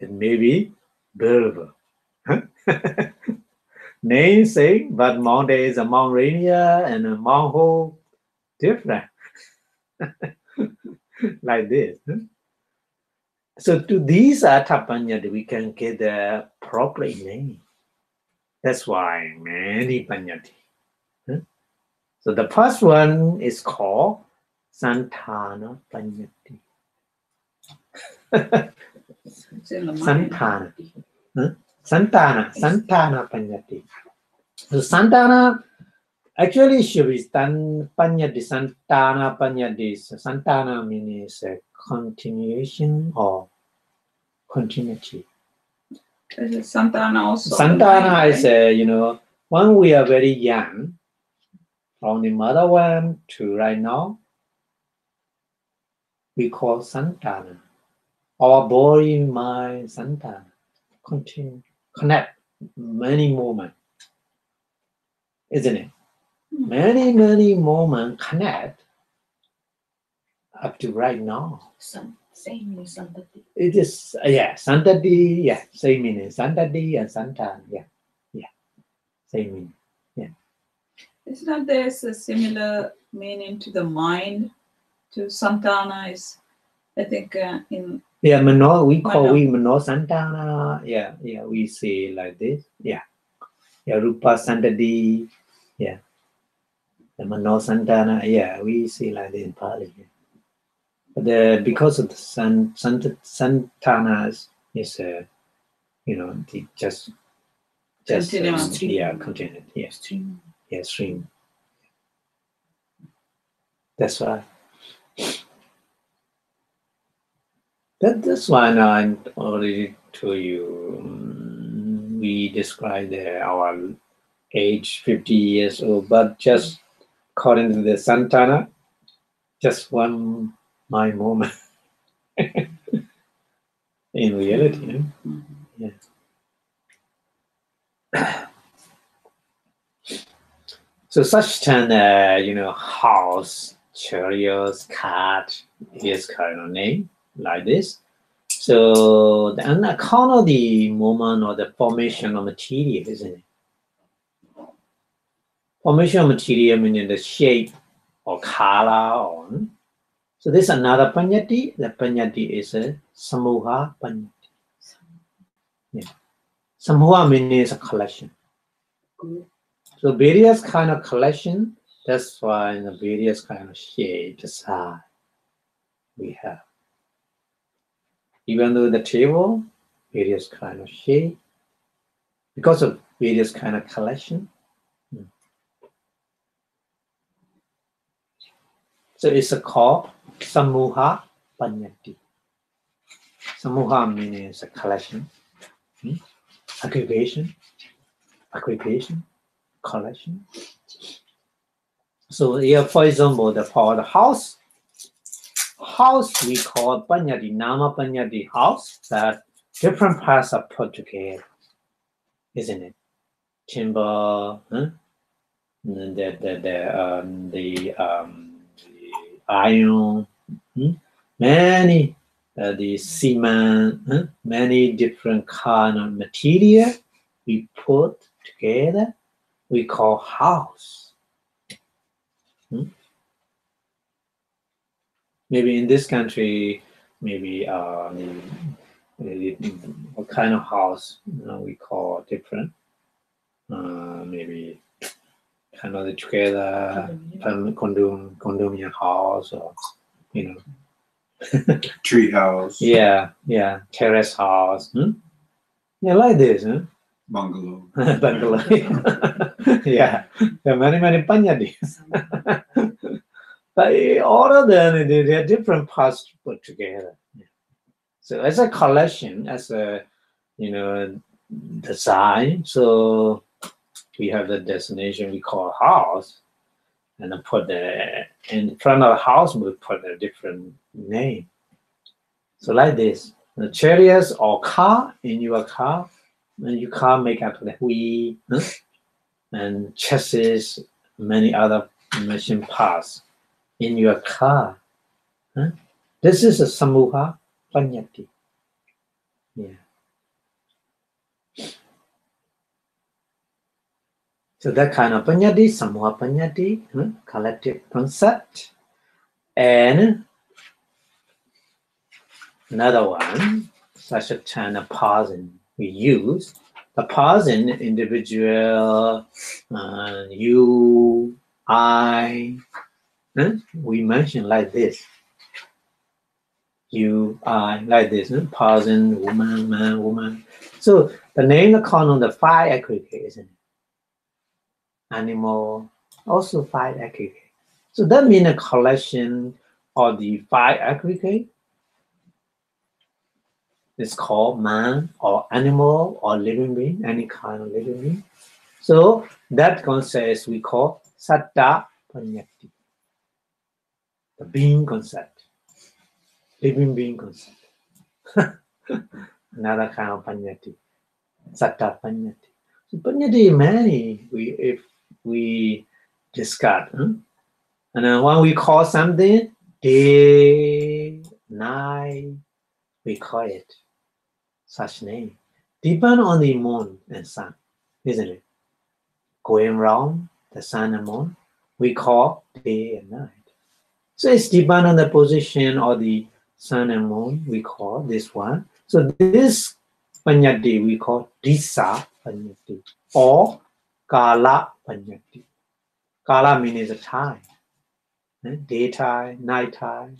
It may be beautiful. Name same, but mountain is a Mount Rainier and a Mount Ho different. Like this. So to these Atha Panyati, we can get the proper name. That's why many Panyati. So the first one is called Santana Panyati. It's in the mind. Santana. Santana Panyati. So Santana actually should be Panyati, Santana Panyati. Santana means a continuation or continuity. Is Santana also? Santana mind, is when we are very young, from the mother womb to right now, we call Santana. Our body, mind, Santana. Connect many moments, isn't it? Many moments connect up to right now. Same meaning Santati. It is, Santati, same meaning. Santati and Santana, same meaning. It's not there's a similar meaning to the mind to Santana is, I think in Mano, we Mano. Mano Santana, we say like this, Rupa Santati, the Mano Santana, we say like this in Pali. But because of the Santanas is the just Continuum. continued, stream. That's why. That's why I already told you. We described our age 50 years old, but just according to the Santana, just one my moment. In reality, So such kind house, chariots, cat is kind of name like this. So on account of the moment or the formation of material, isn't it? Formation of material meaning the shape or color. So this is another panyati. The panyati is a samuha panyati. Samuha means a collection. So various kind of collection. That's why the various kind of shape, design we have. Even though the table, various kind of shape, because of various kind of collection. So it's called Samuha Panyati. Samuha means a collection, aggregation, collection. So here, for example, for the house we call Panyati, Nama Panyati house, that different parts are put together, isn't it? Timber, the iron, many the cement, many different kind of material we put together, we call house. Maybe in this country, maybe what kind of house we call different. Maybe kind of together condominium house, or tree house. Terrace house. Like this. Bungalow. Bungalow. There are many panyatis. But all of them, they are different parts put together. So as a collection, as a design, so we have the destination we call house, and then put in front of the house we put a different name. So like this, the chariots or car in your car, and your car make up the wheel and chassis, many other machine parts in your car. This is a samuha panyati. So that kind of panyati, samuha panyati, collective concept. And another one, such a kind of pausing we use. The pausing, individual, you, I, we mention like this. you, I, like this, person, woman, man, woman. So the name corresponds to the 5 aggregate, isn't it? Animal, also 5 aggregate. So that means a collection of the 5 aggregate is called man or animal or living being, any kind of living being. So that concept we call Citta Panyati, the being concept, living being concept. Another kind of Panyati, Citta Panyati. So Panyati many if we discard. And then when we call something day, night, we call it such name. Depend on the moon and sun, isn't it? Going around the sun and moon, we call day and night. So it's depend on the position of the sun and moon, we call this one. So this Panyati we call Disa Panyati or Kala Panyati. Kala means a time, daytime, nighttime.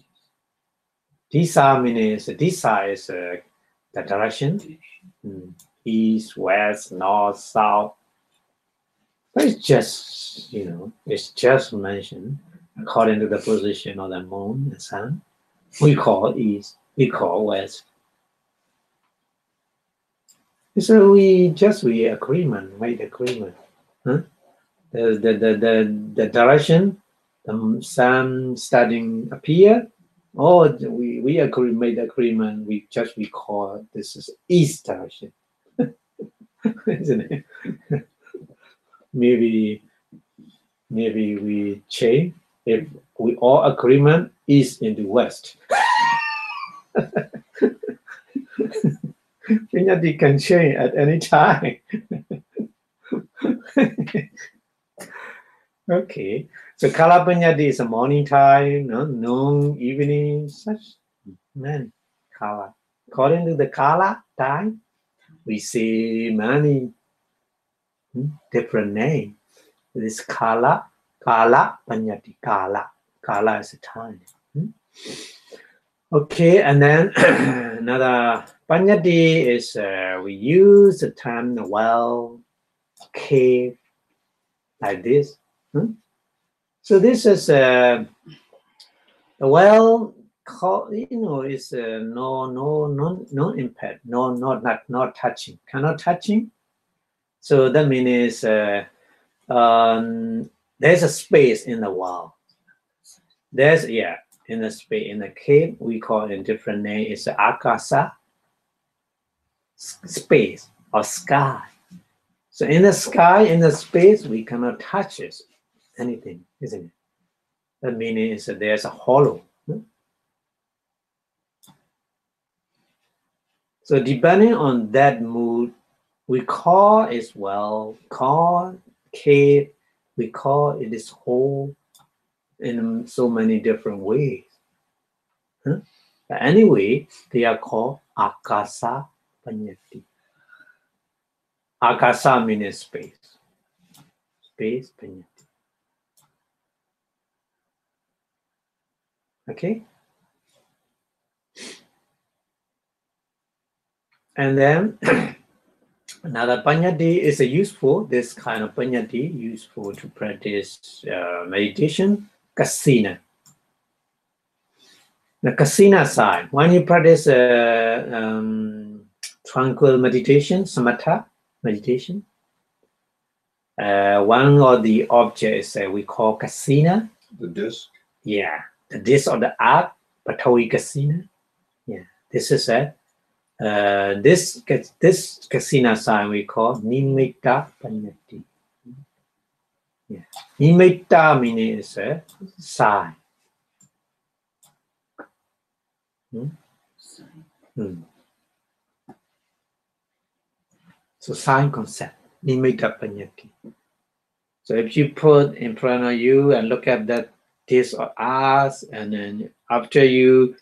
Disa means Disa is the direction, east, west, north, south. But it's just, it's just mentioned according to the position of the moon and sun. We call east, we call west. So we agreement, made agreement. The direction, the sun starting appear, or we agree, made agreement. We call this is east direction, isn't it? Maybe we change if we all agreement east into west. Panyati can change at any time. Okay, so Kala Panyati is a morning time, noon, evening, such many Kala. According to the Kala time, we see many different names. This Kala Panyati, Kala is a time. Okay, and then another Panyati is we use the term well, cave, like this. So this is a well, is no impact, not touching, cannot touching. So that means there's a space in the wall. There's in the space in the cave we call it a different name. It's the akasa, space or sky. So in the sky, in the space, we cannot touch it, anything, isn't it? That means that there's a hollow. So depending on that mood, we call it well, call cave, we call it is whole in so many different ways. But anyway, they are called Akasa Panyati. Akasa means space. Space Panyati. Okay? And then another Panyati is useful, this kind of Panyati, useful to practice meditation, Kasina. The Kasina side, when you practice tranquil meditation, samatha meditation, one of the objects we call Kasina. The disc? Yeah, the disc of the arc, Patawi Kasina. Yeah, this is it. This Kasina sign we call Nimitta Panyati. Yeah. Nimitta means sign. So sign concept, Nimitta Panyati. So if you put in front of you and look at that this or us, and then after you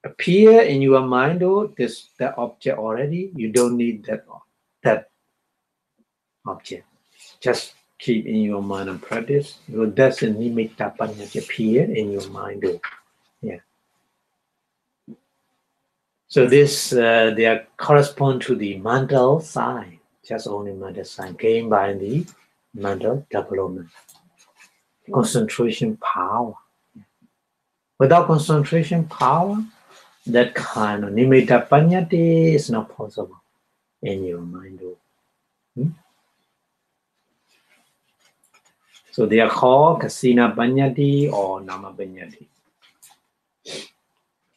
appear in your mind, that object already, you don't need that object. Just keep in your mind and practice. Because that's the nimitta panyati appear in your mind. Yeah. So this they are correspond to the mental sign, just only mental sign gained by the mental development, concentration power. Without concentration power, that kind of nimitta paññatti is not possible in your mind. So they are called kasina paññatti or nama paññatti.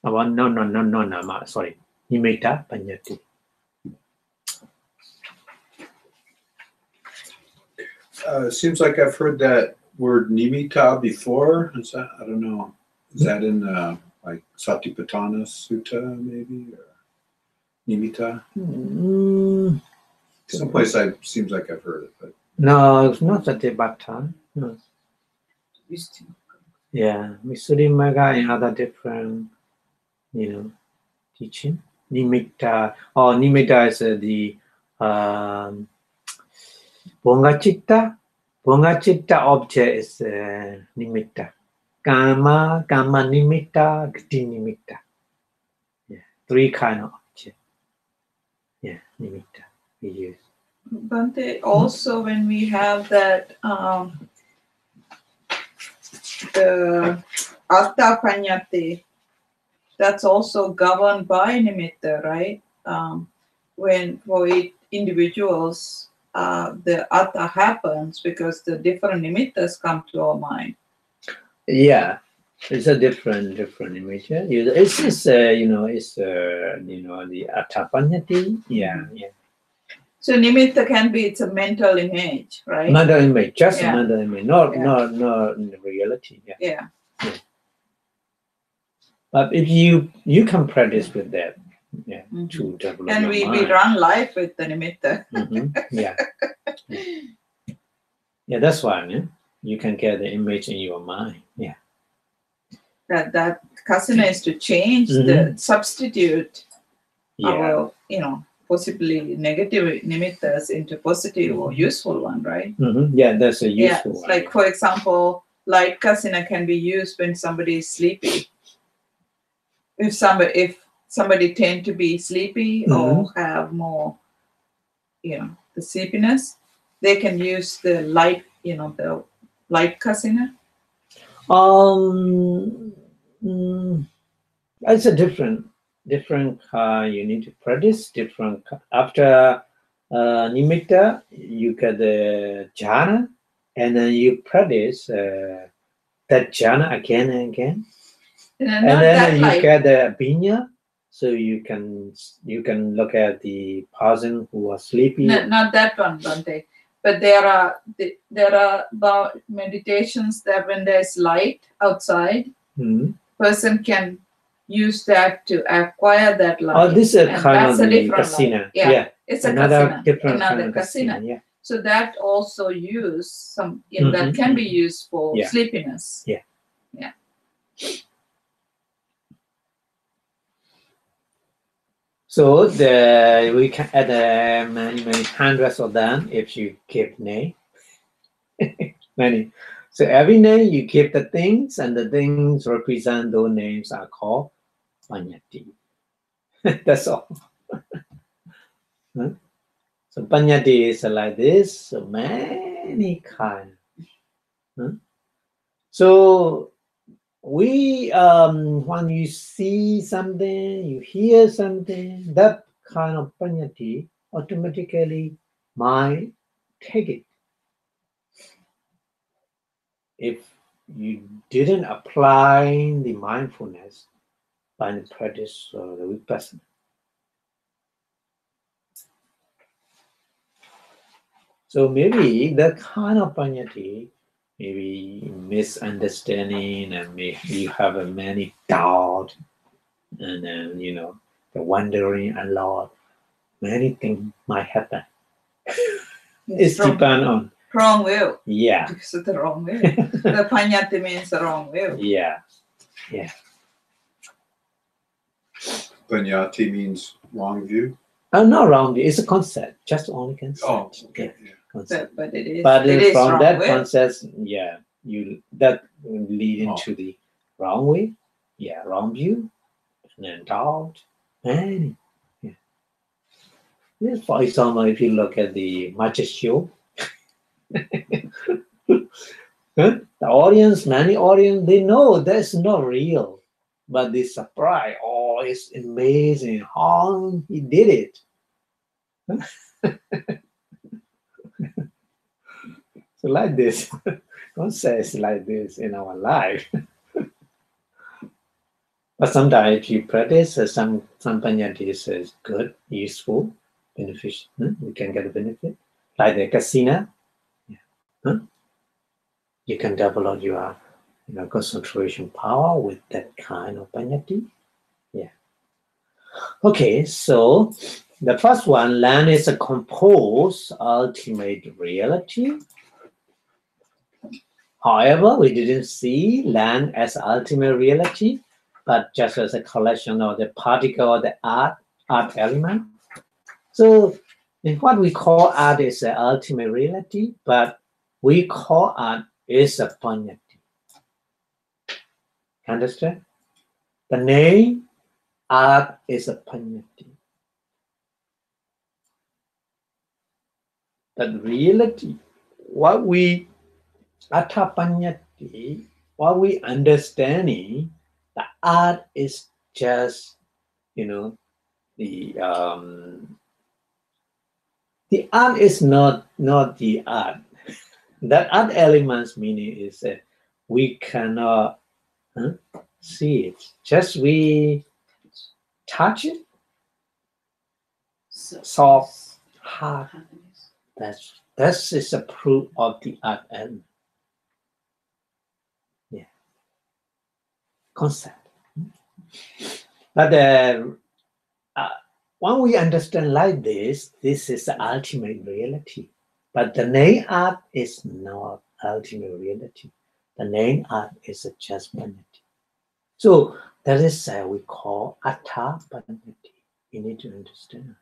No, nama, sorry. Nimitta paññatti. Seems like I've heard that word nimitta before. Is that, I don't know. Is that in like Satipatthana Sutta maybe? Or nimitta? Someplace seems like I've heard it, but No, it's not Satipatthana. No. Yeah, Visuddhimagga and other different, teaching. Nimitta, nimitta is the Citta. Citta object is nimitta. Kama nimitta, gati nimitta. Yeah, 3 kind of object. Yeah, nimitta we use. Bhante, also when we have that the Artha Paññatti, that's also governed by nimitta, right? When for individuals, the Artha happens because the different nimittas come to our mind. Yeah, it's a different image. It's just, it's the Artha Paññatti. Yeah. So nimitta can be, it's a mental image, right? Mental image, just a mental image, not in the reality. Yeah. But if you can practice with that, to develop And your we mind. run life with the nimitta. Yeah, that's why you can get the image in your mind. Yeah. That kasina is to change the substitute our, possibly negative nimittas into positive or useful one, right? Yeah, that's a useful one. Like for example, light kasina can be used when somebody is sleepy. If somebody tend to be sleepy or have more, the sleepiness, they can use the light, the light kasina. It's a different you need to practice different after nimitta you get the jhana and then you practice that jhana again and again and then you get the abhinya, so you can look at the person who was sleepy. Not that one, Bhante. But there are meditations that when there's light outside, person can use that to acquire that light. Oh, this is kind of the kasina. Yeah, it's a another kasina. Different another kind of kasina. Yeah. So that also use some that can be used for sleepiness. Yeah. So we can add many hundreds of them if you give name. Many. So every name you give the things, and the things represent those names are called paññatti. That's all. So paññatti is like this. So many kinds. So we when you see something, you hear something, that kind of paññatti automatically mind take it. If you didn't apply the mindfulness by the practice of the vipassana. So maybe that kind of paññatti, maybe misunderstanding, and maybe you have a many doubt, and then the wondering a lot. Many things might happen. It's depend on wrong will. Yeah. Because of the wrong will. The paññatti means the wrong will. Yeah. paññatti means wrong view. Not wrong view. It's a concept. Just only concept. Oh, okay. Concept. But it is. But it is from wrong that will. concept, that lead into the wrong way. Yeah, wrong view, and then doubt, Many. Yeah. Yes, for example, if you look at the magic show, the audience, many audience, they know that's not real, but they surprise. Oh, it's amazing how he did it. So like this, concepts like this in our life. But sometimes if you practice, some panyati is good, useful, beneficial. We can get a benefit. Like the casino, you can develop your concentration power with that kind of panyati. Yeah. Okay, so the first one, land is a composed ultimate reality. However, we didn't see land as ultimate reality, but just as a collection of the particle or the art element. So in what we call art is the ultimate reality, but we call art is a panyati. Understand? The name art is a panyati. But reality, what we Atha panyati, what we understanding, the art is just the art is not the art. That art elements meaning is that we cannot see it. Just we touch it, soft, hard. That is a proof of the art element. Yeah, concept. But when we understand like this is the ultimate reality. But the name art is not ultimate reality. The name art is a just panyati. So that is we call Atha panyati. You need to understand.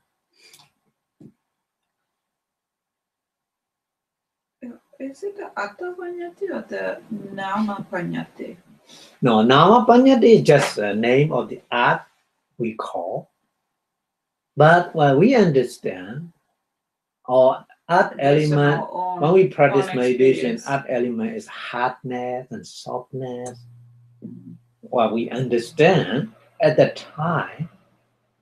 Is it the Atha panyati or the Nama panyati? No, Nama panyati is just the name of the art we call. But what we understand, or art element, when we practice meditation, art element is hardness and softness. What we understand at the time,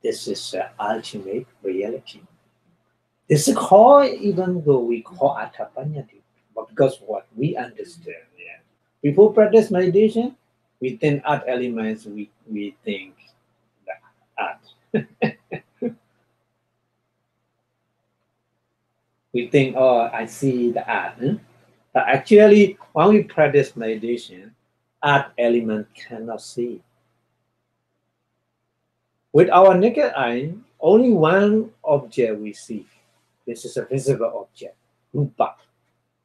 this is the ultimate reality. It's called, even though we call Atha panyati, but because what we understand, before practice meditation, we think art elements, we think the art. We think, oh, I see the art. But actually, when we practice meditation, art element cannot see. With our naked eye, only one object we see. This is a visible object, rupa.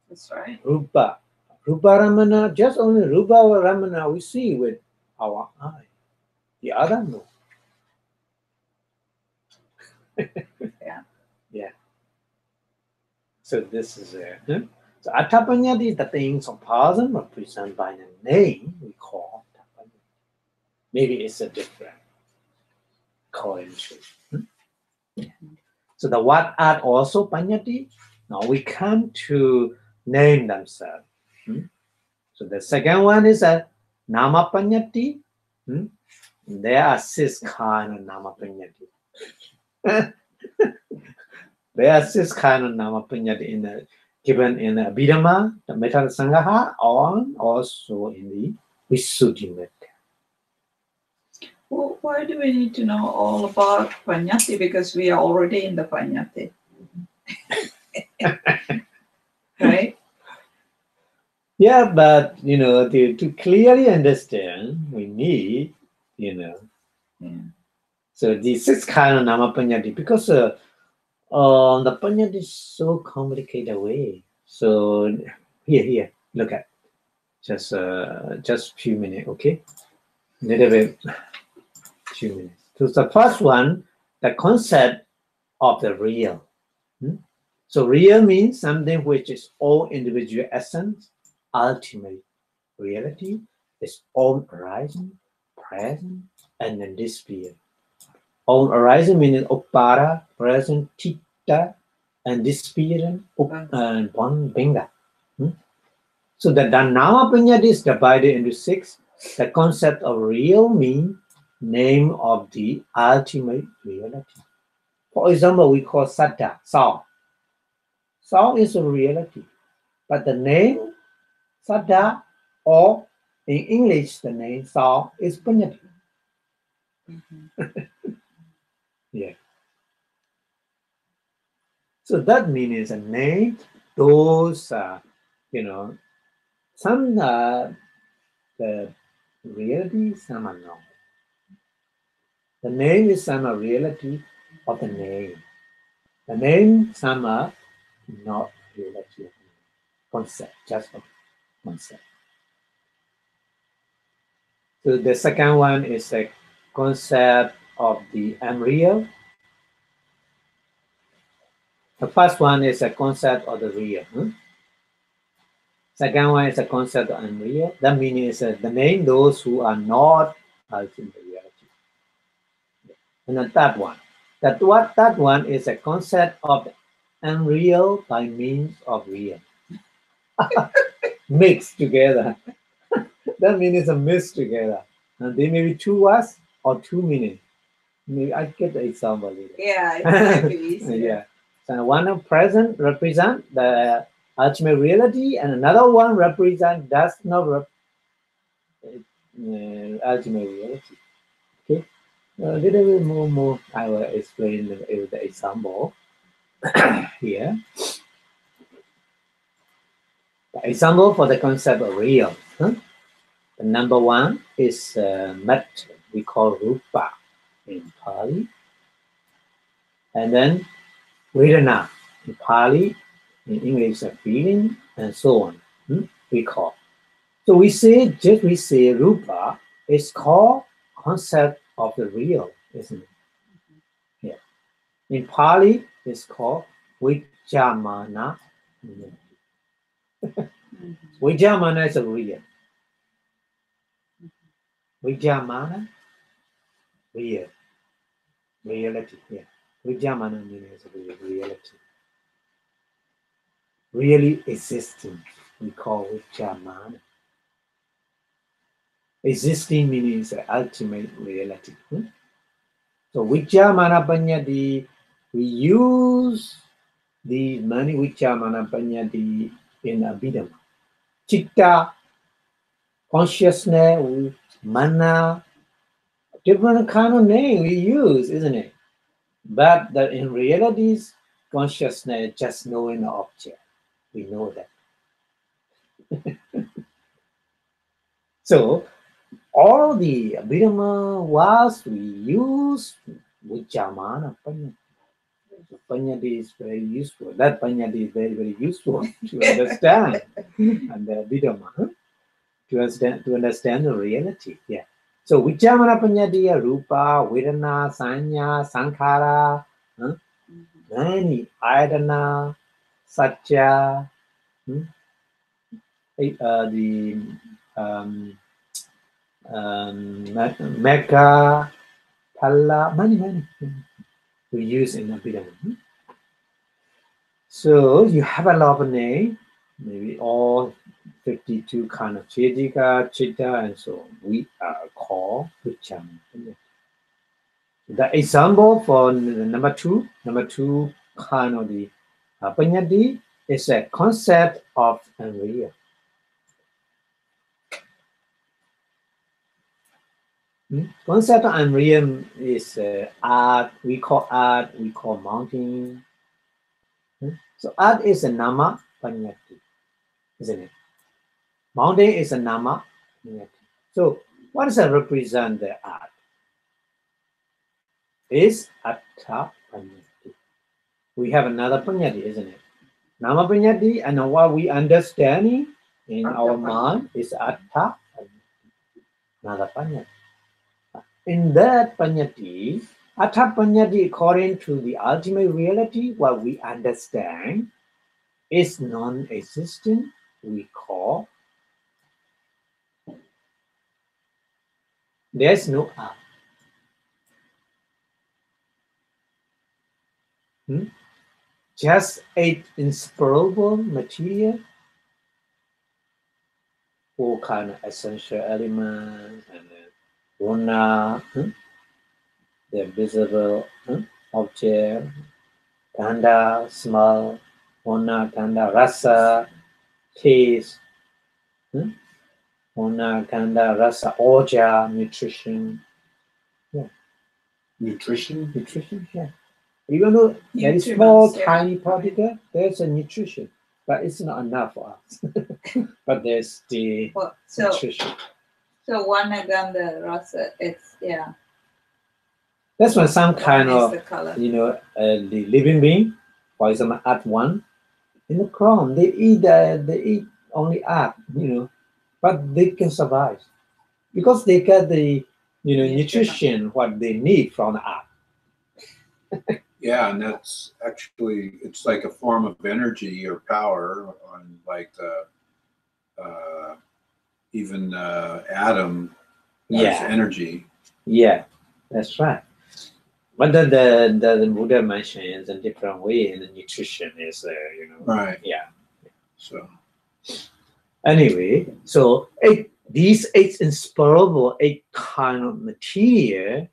That's right. Rupa. Rupa Ramana, just only Rupa or Ramana we see with our eye. The other no. Yeah. So this is so Atha panyati is the things of person represented by the name we call Atha panyati. Maybe it's a different coincidence. So the what art also panyati. Now we come to name themselves. So the second one is a nama panyati. There are 6 kinds of nama panyati. There are 6 kinds of nama panyati given in the Abhidhamma, the Metta Sangaha, or also in the Visuddhi Metta. Well, why do we need to know all about panyati? Because we are already in the panyati. Right? Yeah, but to clearly understand, we need, So the 6 kind of nama panyati, because the panyati is so complicated way. So here, look at just few minutes, okay? Little bit, few minutes. So the first one, the concept of the real. So real means something which is all individual essence, ultimate reality, its own arising, present, and then disappear. On arising meaning Uppara, present, Citta, and disappearance, and Benga. So the Nama Panyati is divided into 6. The concept of real means name of the ultimate reality. For example, we call Citta, sound. Sound is a reality. But the name Citta, or in English, the name sound is Panyati. Yeah. So that means a name, those, some the reality, some are not. The name is some are reality of the name. The name, some are not reality of the concept, just a concept. So the second one is a concept of the unreal. The first one is a concept of the real. Second one is a concept of unreal. That means the name those who are not ultimate reality. And the third one. That one is a concept of unreal by means of real. Mixed together. That means it's a mix together. And they may be two words or two meanings. Maybe I get the example later. Yeah, it might be easier. Yeah. So one of present represent the ultimate reality, and another one does not ultimate reality. Okay. A little bit more. I will explain the example here. The example for the concept of real. The number one is matter. We call rupa in Pali, and then Vedana in Pali, in English, a feeling, and so on. We call. So we say rupa is called concept of the real, isn't it? Yeah. In Pali, it's called Vijamana. Vijamana is a real. Vijamana, real. Reality. Yeah. Vijamana means reality. Really existing. We call Vijamana. Existing means ultimate reality. So Vijamana Panyati, we use the many Vijamana Panyati in Abhidhamma. Citta, consciousness, mana, different kind of name we use, isn't it? But in reality, consciousness is just knowing the object. We know that. So all the Abhidhamma words we use Vijamana Panyati. Panyati is very useful. That Panyati is very, very useful to understand and the Abhidhamma, to understand the reality. Yeah. So Vijamana Panyati, Rupa, Vedana, Sanya, Sankhara, many Ayatana, Satya, the Mecca, Palla, many we use in Abhidhamma. So you have a lot of names, maybe all 52 kind of Chedika, Citta, and so on. We are called Vijamana. The example for number two kind of the Panyati is a concept of unreal. Concept of unreal is art. We call mountain. So art is a nama Panyati, isn't it? Mountain is a nama Panyati. So what does it represent the art? Is Atta Panyati. We have another Panyati, isn't it? Nama Panyati, and what we understanding in our mind is Atta Panyati. Another Panyati. In that Panyati, Atta Panyati, according to the ultimate reality, what we understand is non-existent. We call there's no art. Just 8 inseparable material, 4 kind of essential elements, and then Guna, the visible object, Ganda, smell, Guna, Ganda, rasa, taste, Guna, Ganda, rasa, oja, nutrition. Nutrition? Nutrition, yeah. Even though very small, Nutriments, yeah. tiny particle, there's a nutrition, but it's not enough for us. But there's the Well, so nutrition. Wanaganda rasa, it's That's when some kind one is of, the color. the living being, for example, at one, in the crown, they eat only earth, but they can survive because they get the, nutrition what they need from the earth. Yeah, and that's actually, it's like a form of energy or power on like the even atom has energy. Yeah, that's right. But the Buddha mentions a different way in the nutrition is, Right. Yeah. So anyway, so these 8 inseparable, 8 kind of material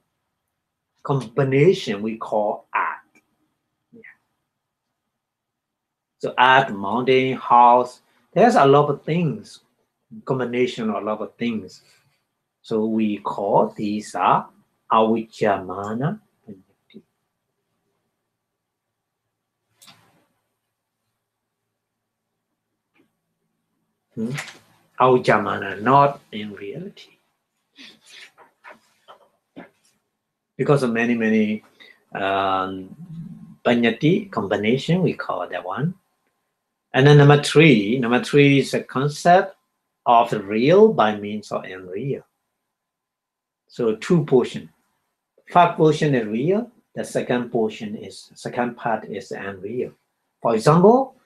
combination we call art. So art, mountain, house, there's a lot of things, combination of a lot of things. So we call these are avijjamana. Avijjamana, not in reality. Because of many Panyati combination, we call that one. And then number three is a concept of the real by means of unreal. So 2 portions. First portion is real. The second part is unreal. For example,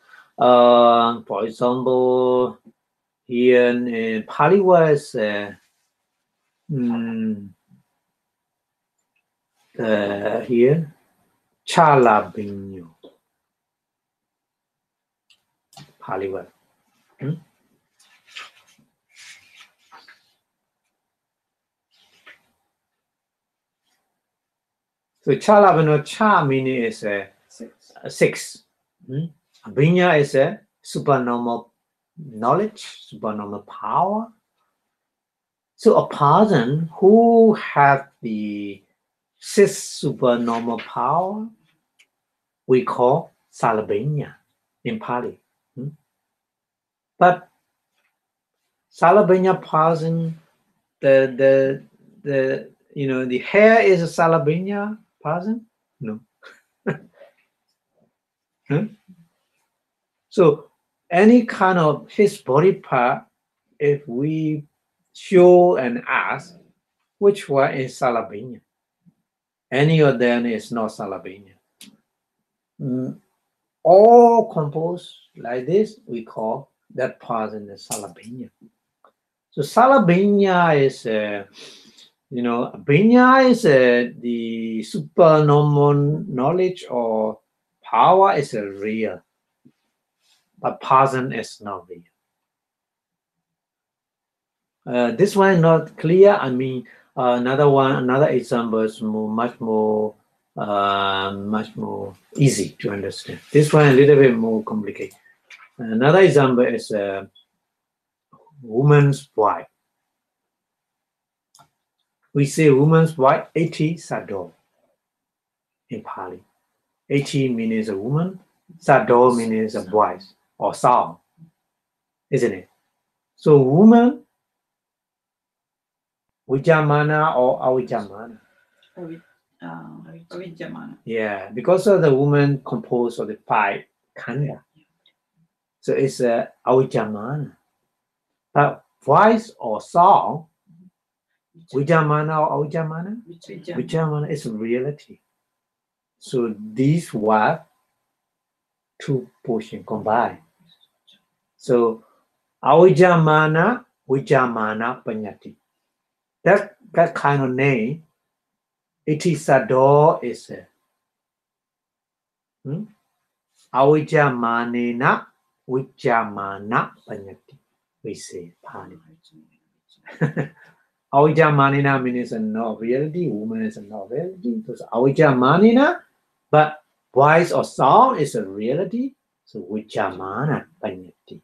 here in Pali was here Chalabinyo. Pali word. So Chalabinyo, cha meaning is 6. Abhinya is a supernormal knowledge, supernormal power. So a person who has the 6 supernormal power, we call Salabhinya in Pali. But Salabhinya person, the hair is a Salabhinya person? No. So any kind of his body part, if we show and ask which one is Salabhinya, any of them is not Salabhinya. All composed like this, we call that person is Salabhinya. So Salabhinya is, Abhinya is the supernormal knowledge or power is real, but person is not real. This one is not clear. I mean, another example is much more easy to understand. This one a little bit more complicated. Another example is woman's wife. We say woman's wife, eti sado in Pali. Eti means a woman, sado means a wife or soul, isn't it? So woman, Vijjamana or avijjamana? Avijjamana. Yeah, because of the woman composed of the 5 khanda. So it's avijjamana. But voice or song, Vijjamana or avijjamana? Vijjamana is reality. So these were 2 portions combined. So avijjamana, vijjamana panyati. That kind of name, iti sado is Avijja manena vichamana panyati. We say Pali. Avijja manena means a not reality, woman is a not reality. So avijja manena, but voice or sound is a reality. So vichamana panyati.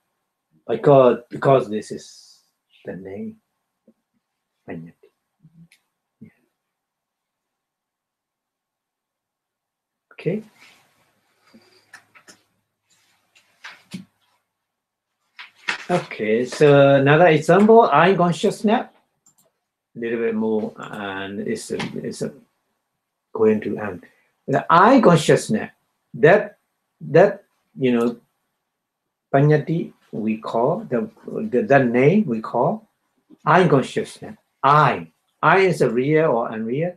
Because this is the name. Panyati. Yeah. Okay. Okay, so another example, eye consciousness, a little bit more, and it's going to end. The eye consciousness, that panyati we call that name we call eye consciousness. Eye is a real or unreal.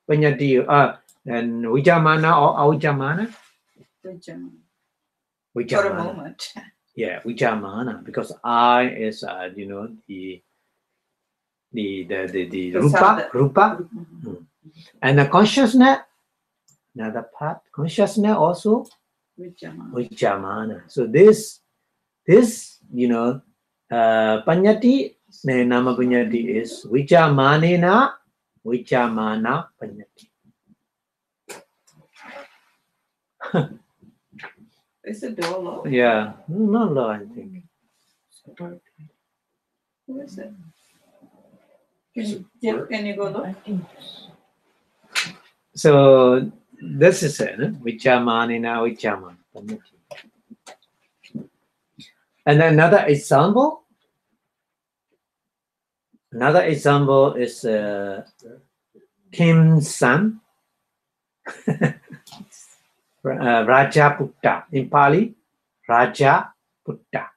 Panyati and vichamana or avichamana. For a moment. Yeah, vichamana, because I is the rupa, and the consciousness, another part, consciousness also vichamana. So this panyati, nama panyati is vichamanena vichamana panyati. Is it door locked? Yeah, not law, I think. Who is it? Can you go look? So this is it, vichamanena vichamana panyati. And another example is Kim's son, Rajaputta. In Pali, Rajaputta.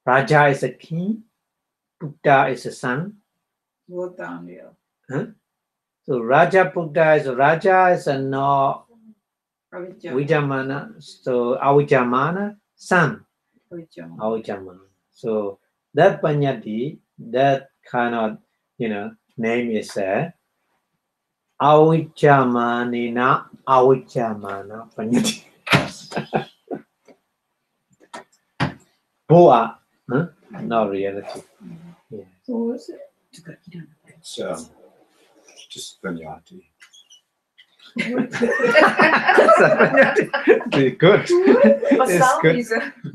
Raja is a king, Putta is a son. Go down here. So Rajaputta is Raja is a no vichamana. So avichamana, son. Avichamana. So that panyati, that kind of name is avichamana panyati. Boa, not reality. Yeah. Who is it? It's just panyati. Good. It's good.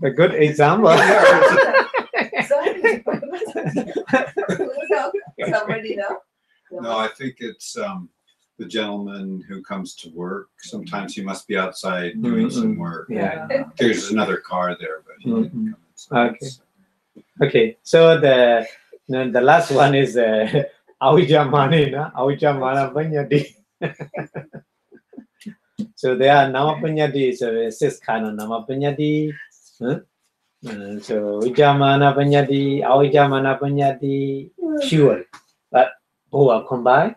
A good example. Somebody know? No, I think it's the gentleman who comes to work. Sometimes he must be outside doing some work. Yeah. There's another car there, but he didn't come inside. Okay. Okay. So the last one is avichamana panyati. So there are nama panyati. So 6 kind of nama panyati. So vichamana panyati, avichamana panyati, sure, but who are combined?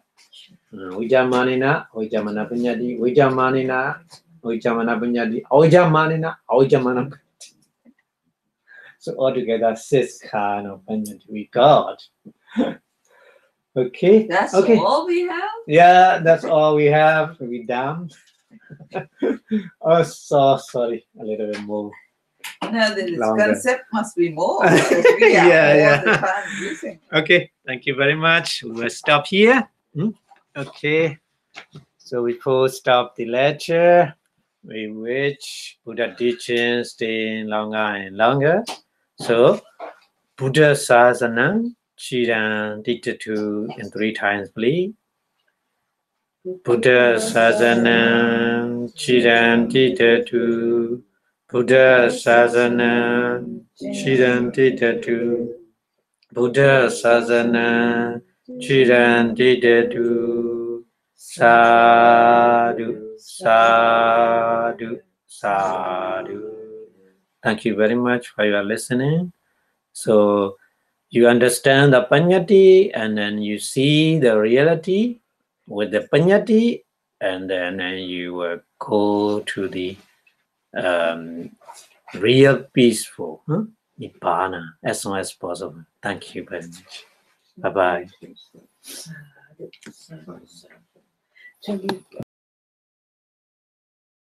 Vichamanena, avichamana panyati, vichamanena, avichamana panyati, avichamana panyati. So altogether 6 kind of panyati we got. Okay. That's okay. all we have? Yeah, that's all we have. We done. Oh, so sorry. A little bit more. No, this Longer. concept must be more. Because we are all the time using. Okay. Thank you very much. We'll stop here. Okay. So before stop the lecture, we wish Buddha teachings stay longer and longer. So Buddha Sasana, Chiran Dicta 2 and 3 times, please. Buddha Sasana, Chiran Dicta 2. Buddha Sasana, Chiran Dicta 2. Buddha Sasana, Chiran Dicta 2. Sadhu, sadhu, sadhu. Thank you very much for your listening. So you understand the panyati, and then you see the reality with the panyati, and then you will go to the real peaceful nibbana as soon as possible. Thank you very much. Bye-bye.